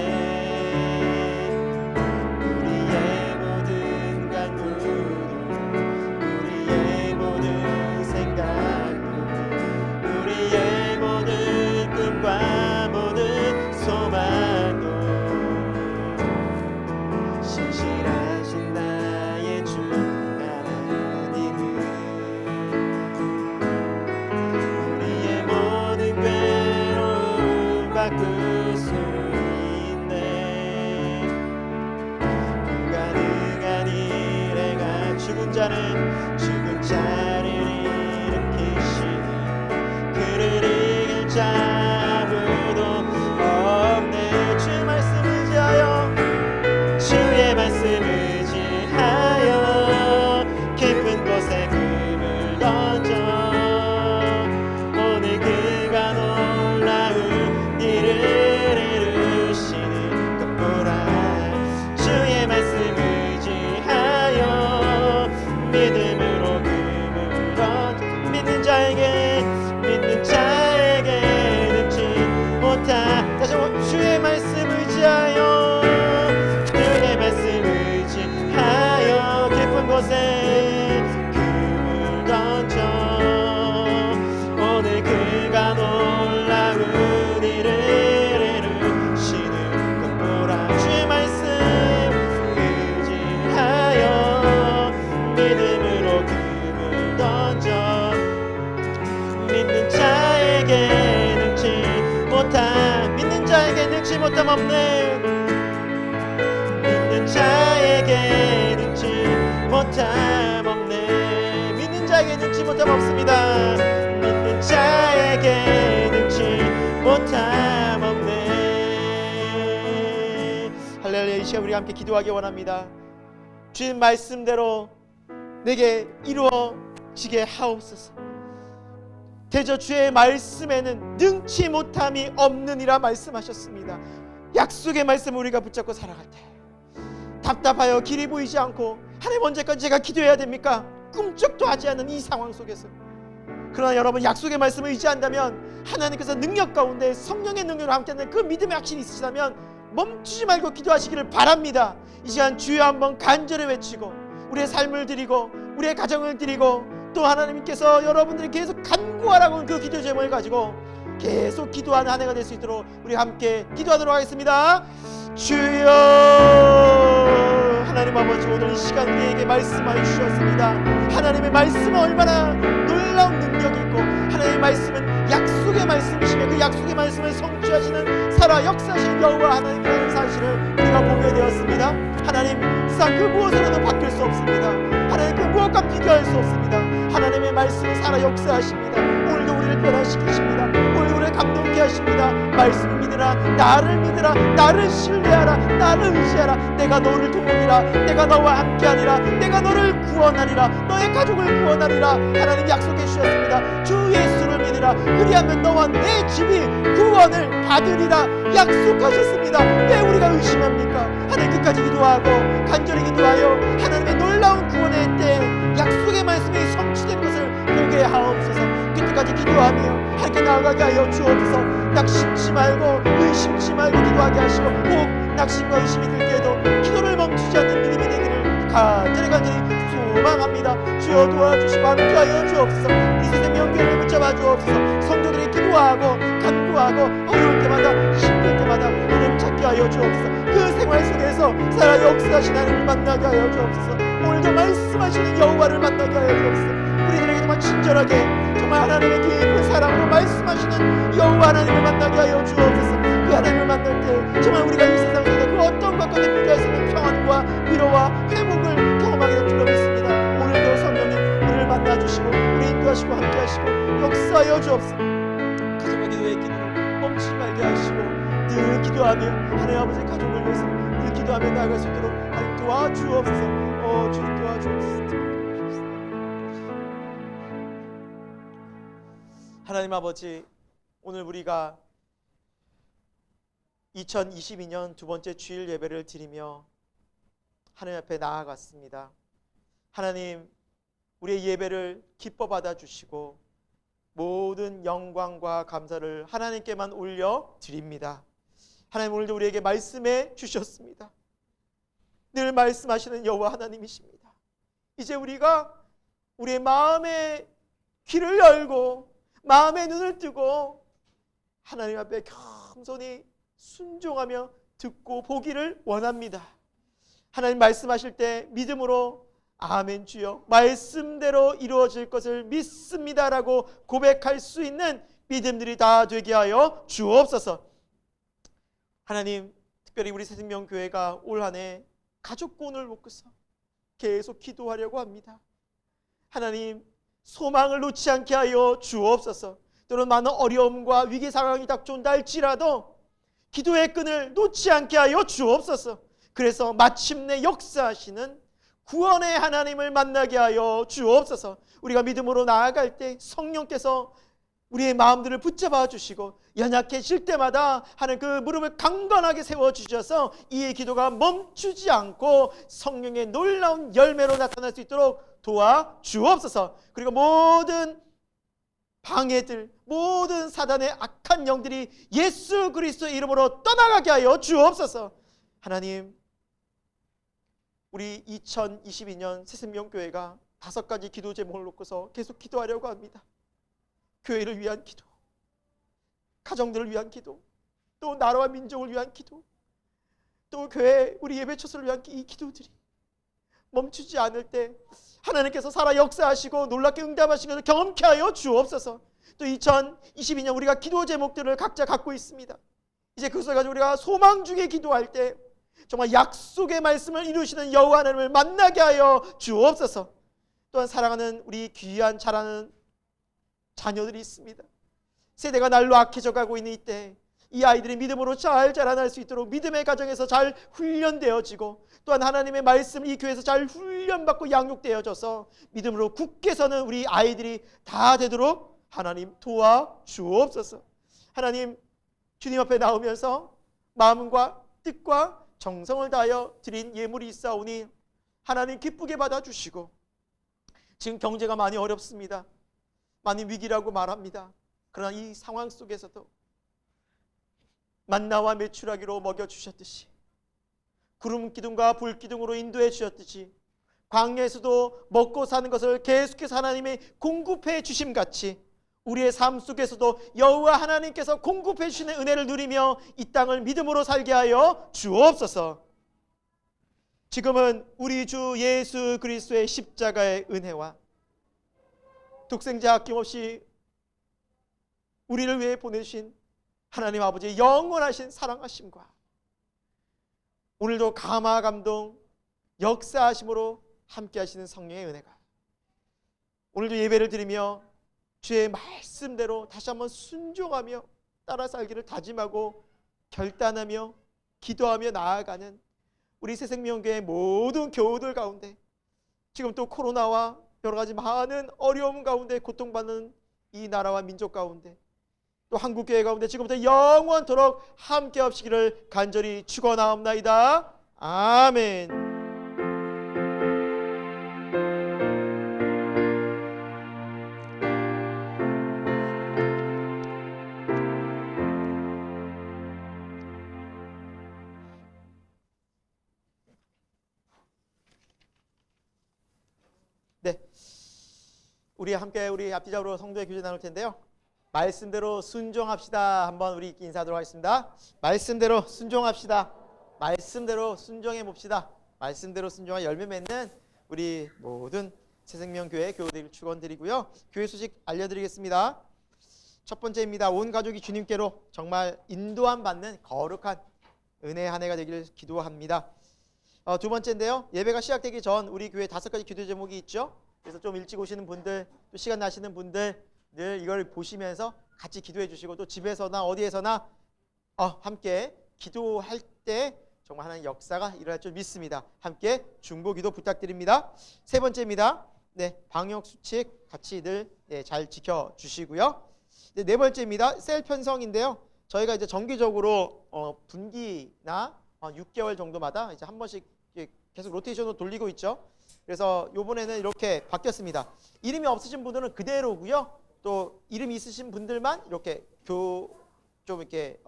우리의 모든 간구도, 우리의 모든 생각도, 우리의 모든 꿈과 모든 소망도 신실하신 나의 주 하나님은 바꿀 수 있네. 불가능한 일에가 죽은 자를 일으키시니 그를 이길 자 아무도 없네. 주의 말씀 의지하여 깊은 곳에 금을 던져 오늘 그가 놀라운 일을 이루시는 것 보라. 주의 말씀 의지하여 믿음으로 금을 얹어 믿는 자에게 능치 못하. 다시 한번 주의 말씀 의지하여 깊은 곳에 금을 던져 오늘 그가 놀라운 일을 이루시는 것 보라. 주의 말씀 의지하여 믿음으로 금을 던져 믿는 자에게 능치 못함 없네. 믿는 자에게 능치 못함 없네. 믿는 자에게 능치 못함 없습니다. 믿는 자에게 능치 못함 없네. 할렐루야. 이 시간 우리 함께 기도하기 원합니다. 주님 말씀대로 내게 이루어지게 하옵소서. 대저 주의 말씀에는 능치 못함이 없느니라 말씀하셨습니다. 약속의 말씀을 우리가 붙잡고 살아갈 때 답답하여 길이 보이지 않고 하나님 언제까지 제가 기도해야 됩니까? 꿈쩍도 하지 않는 이 상황 속에서, 그러나 여러분 약속의 말씀을 의지한다면 하나님께서 능력 가운데 성령의 능력으로 함께하는 그 믿음의 확신이 있으시다면 멈추지 말고 기도하시기를 바랍니다. 이 시간 주여 한번 간절히 외치고 우리의 삶을 드리고 우리의 가정을 드리고 또 하나님께서 여러분들이 계속 간구하라고 하는 그 기도 제목을 가지고 계속 기도하는 한 해가 될 수 있도록 우리 함께 기도하도록 하겠습니다. 주여, 하나님 아버지, 오늘 이 시간 우리에게 말씀하여 주셨습니다. 하나님의 말씀은 얼마나 놀라운 능력이 있고 하나님의 말씀은 약속의 말씀이시며 그 그 약속의 말씀을 성취하시는 살아 역사하시는 여호와 하나님이라는 사실을 우리가 보게 되었습니다. 하나님, 세상 그 무엇으로도 바뀔 수 없습니다. 하나님, 그 무엇과 비교할 수 없습니다. 하나님의 말씀은 살아 역사하십니다. 오늘도 우리를 변화시키십니다. 오늘도 우리를 감동케 하십니다. 말씀을 믿으라, 나를 믿으라, 나를 신뢰하라, 나를 의지하라. 내가 너를 도우리라, 내가 너와 함께하리라, 내가 너를 구원하리라, 너의 가족을 구원하리라. 하나님 약속해 주셨습니다. 주 예수를 믿으라, 그리하면 너와 내 집이 구원을 받으리라 약속하셨습니다. 왜 우리가 의심합니까? 하나님, 끝까지 기도하고 간절히 기도하여 하나님의 놀라운 구원의 때 약속의 말씀이 성취된 것을 보게 하옵소서. 그때까지 기도하며 함께 나아가게 하여 주옵소서. 낙심치 말고 의심치 말고 기도하게 하시고, 혹 낙심과 의심이 들 때에도 기도를 멈추지 않는 믿음이 되기를 간절히 소망합니다. 주여 도와주시고 함께하여 주옵소서. 우리 생명교회를 붙잡아 주옵소서. 성도들이 기도하고 간구하고 어려울 때마다 힘들 때마다 하나님 찾게 하여 주옵소서. 그 생활 속에서 살아 역사하신 하나님을 만나게 하여 주옵소서. 오늘도 말씀하시는 여호와를 만나게 하여 주옵소서. 우리들에게 정말 친절하게 정말 하나님의 깊은 사랑으로 말씀하시는 여호와 하나님을 만나게 하여 주옵소서. 그 하나님을 만날 때 정말 우리가 이 세상에서 그 어떤 것과도 비교할 수 없는 평안과 위로와 회복을 경험하게 될 줄로 믿습니다. 오늘도 성령님 우리를 만나주시고 우리 인도하시고 함께하시고 역사하여 주옵소서. 가정과 기도의 기도를 멈추지 말게 하시고 늘 기도하며 하나님 아버지 가족을 위해서 늘 기도하며 나아갈 수 있도록 하나님 도와주옵소서. 주님 도와주옵소서. 하나님 아버지, 오늘 우리가 2022년 두 번째 주일 예배를 드리며 하나님 앞에 나아갔습니다. 하나님, 우리의 예배를 기뻐 받아주시고 모든 영광과 감사를 하나님께만 올려 드립니다. 하나님, 오늘도 우리에게 말씀해 주셨습니다. 늘 말씀하시는 여호와 하나님이십니다. 이제 우리가 우리의 마음의 귀를 열고 마음의 눈을 뜨고 하나님 앞에 겸손히 순종하며 듣고 보기를 원합니다. 하나님 말씀하실 때 믿음으로 아멘 주여 말씀대로 이루어질 것을 믿습니다라고 고백할 수 있는 믿음들이 다 되게 하여 주옵소서. 하나님, 특별히 우리 새생명교회가 올 한 해 가족권을 놓고서 계속 기도하려고 합니다. 하나님, 소망을 놓지 않게 하여 주옵소서. 또는 많은 어려움과 위기 상황이 닥쳐온다 할지라도 기도의 끈을 놓지 않게 하여 주옵소서. 그래서 마침내 역사하시는 구원의 하나님을 만나게 하여 주옵소서. 우리가 믿음으로 나아갈 때 성령께서 우리의 마음들을 붙잡아 주시고 연약해질 때마다 하는 그 무릎을 강건하게 세워주셔서 이 기도가 멈추지 않고 성령의 놀라운 열매로 나타날 수 있도록 도와주옵소서. 그리고 모든 방해들, 모든 사단의 악한 영들이 예수 그리스도의 이름으로 떠나가게 하여 주옵소서. 하나님, 우리 2022년 새생명교회가 5가지 기도 제목을 놓고서 계속 기도하려고 합니다. 교회를 위한 기도, 가정들을 위한 기도, 또 나라와 민족을 위한 기도, 또 교회 우리 예배처소를 위한 이 기도들이 멈추지 않을 때 하나님께서 살아 역사하시고 놀랍게 응답하시는 것을 경험케 하여 주옵소서. 또 2022년 우리가 기도 제목들을 각자 갖고 있습니다. 이제 그것을 가지고 우리가 소망 중에 기도할 때 정말 약속의 말씀을 이루시는 여호와 하나님을 만나게 하여 주옵소서. 또한 사랑하는 우리 귀한 자라는 자녀들이 있습니다. 세대가 날로 악해져 가고 있는 이때 이 아이들이 믿음으로 잘 자라날 수 있도록 믿음의 가정에서 잘 훈련되어지고 또한 하나님의 말씀 이 교회에서 잘 훈련받고 양육되어져서 믿음으로 굳게 서는 우리 아이들이 다 되도록 하나님 도와주옵소서. 하나님, 주님 앞에 나오면서 마음과 뜻과 정성을 다하여 드린 예물이 있사오니 하나님 기쁘게 받아주시고, 지금 경제가 많이 어렵습니다. 많이 위기라고 말합니다. 그러나 이 상황 속에서도 만나와 메추라기로 먹여주셨듯이, 구름 기둥과 불 기둥으로 인도해 주셨듯이, 광야에서도 먹고 사는 것을 계속해서 하나님이 공급해 주심같이 우리의 삶 속에서도 여호와 하나님께서 공급해 주시는 은혜를 누리며 이 땅을 믿음으로 살게 하여 주옵소서. 지금은 우리 주 예수 그리스도의 십자가의 은혜와 독생자 아낌없이 우리를 위해 보내신 하나님 아버지의 영원하신 사랑하심과 오늘도 감화 감동 역사하심으로 함께 하시는 성령의 은혜가 오늘도 예배를 드리며 주의 말씀대로 다시 한번 순종하며 따라 살기를 다짐하고 결단하며 기도하며 나아가는 우리 새생명교회 모든 교우들 가운데 지금 또 코로나와 여러 가지 많은 어려움 가운데 고통받는 이 나라와 민족 가운데 또 한국교회 가운데 지금부터 영원토록 함께 하시기를 간절히 축원하옵나이다. 아멘. 네, 우리 함께 우리 앞뒤적으로 성도의 교제 나눌 텐데요. 말씀대로 순종합시다. 한번 우리 인사하도록 하겠습니다. 말씀대로 순종합시다. 말씀대로 순종해 봅시다. 말씀대로 순종한 열매 맺는 우리 모든 새생명교회 교우들 축원드리고요. 교회 소식 알려드리겠습니다. 첫 번째입니다. 온 가족이 주님께로 정말 인도함 받는 거룩한 은혜 한 해가 되기를 기도합니다. 두 번째인데요. 예배가 시작되기 전 우리 교회 5가지 기도 제목이 있죠. 그래서 좀 일찍 오시는 분들, 또 시간 나시는 분들 늘 이걸 보시면서 같이 기도해 주시고 또 집에서나 어디에서나 함께 기도할 때 정말 하나님의 역사가 일어날 줄 믿습니다. 함께 중보 기도 부탁드립니다. 세 번째입니다. 네, 방역 수칙 같이 늘 잘 지켜 주시고요. 네 번째입니다. 셀 편성인데요. 저희가 이제 정기적으로 분기나 6개월 정도마다 이제 한 번씩 계속 로테이션으로 돌리고 있죠. 그래서 이번에는 이렇게 바뀌었습니다. 이름이 없으신 분들은 그대로고요. 또 이름이 있으신 분들만 이렇게 좀 이렇게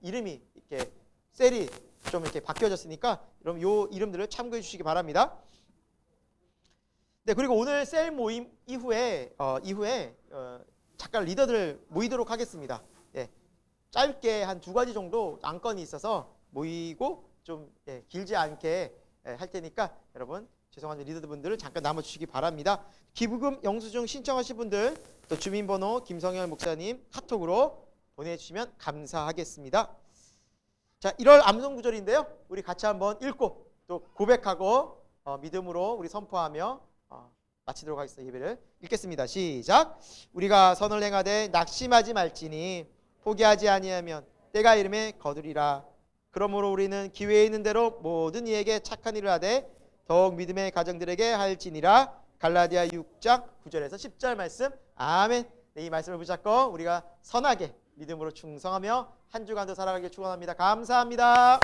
이름이 이렇게 셀이 좀 이렇게 바뀌어졌으니까 그럼 요 이름들을 참고해 주시기 바랍니다. 네, 그리고 오늘 셀 모임 이후에 잠깐 리더들 모이도록 하겠습니다. 예, 짧게 한 2가지 정도 안건이 있어서 모이고 좀 길지 않게 할 테니까 여러분 죄송한 리더분들을 잠깐 남아주시기 바랍니다. 기부금 영수증 신청하신 분들 또 주민번호 김성열 목사님 카톡으로 보내주시면 감사하겠습니다. 자, 1월 암송구절인데요. 우리 같이 한번 읽고 또 고백하고 믿음으로 우리 선포하며 마치도록 하겠습니다. 예배를 읽겠습니다. 시작. 우리가 선을 행하되 낙심하지 말지니 포기하지 아니하면 때가 이름에 거두리라. 그러므로 우리는 기회에 있는 대로 모든 이에게 착한 일을 하되 더욱 믿음의 가정들에게 할지니라. 갈라디아 6장 9절에서 10절 말씀. 아멘. 네, 이 말씀을 붙잡고 우리가 선하게 믿음으로 충성하며 한 주간도 살아가길 축원합니다. 감사합니다.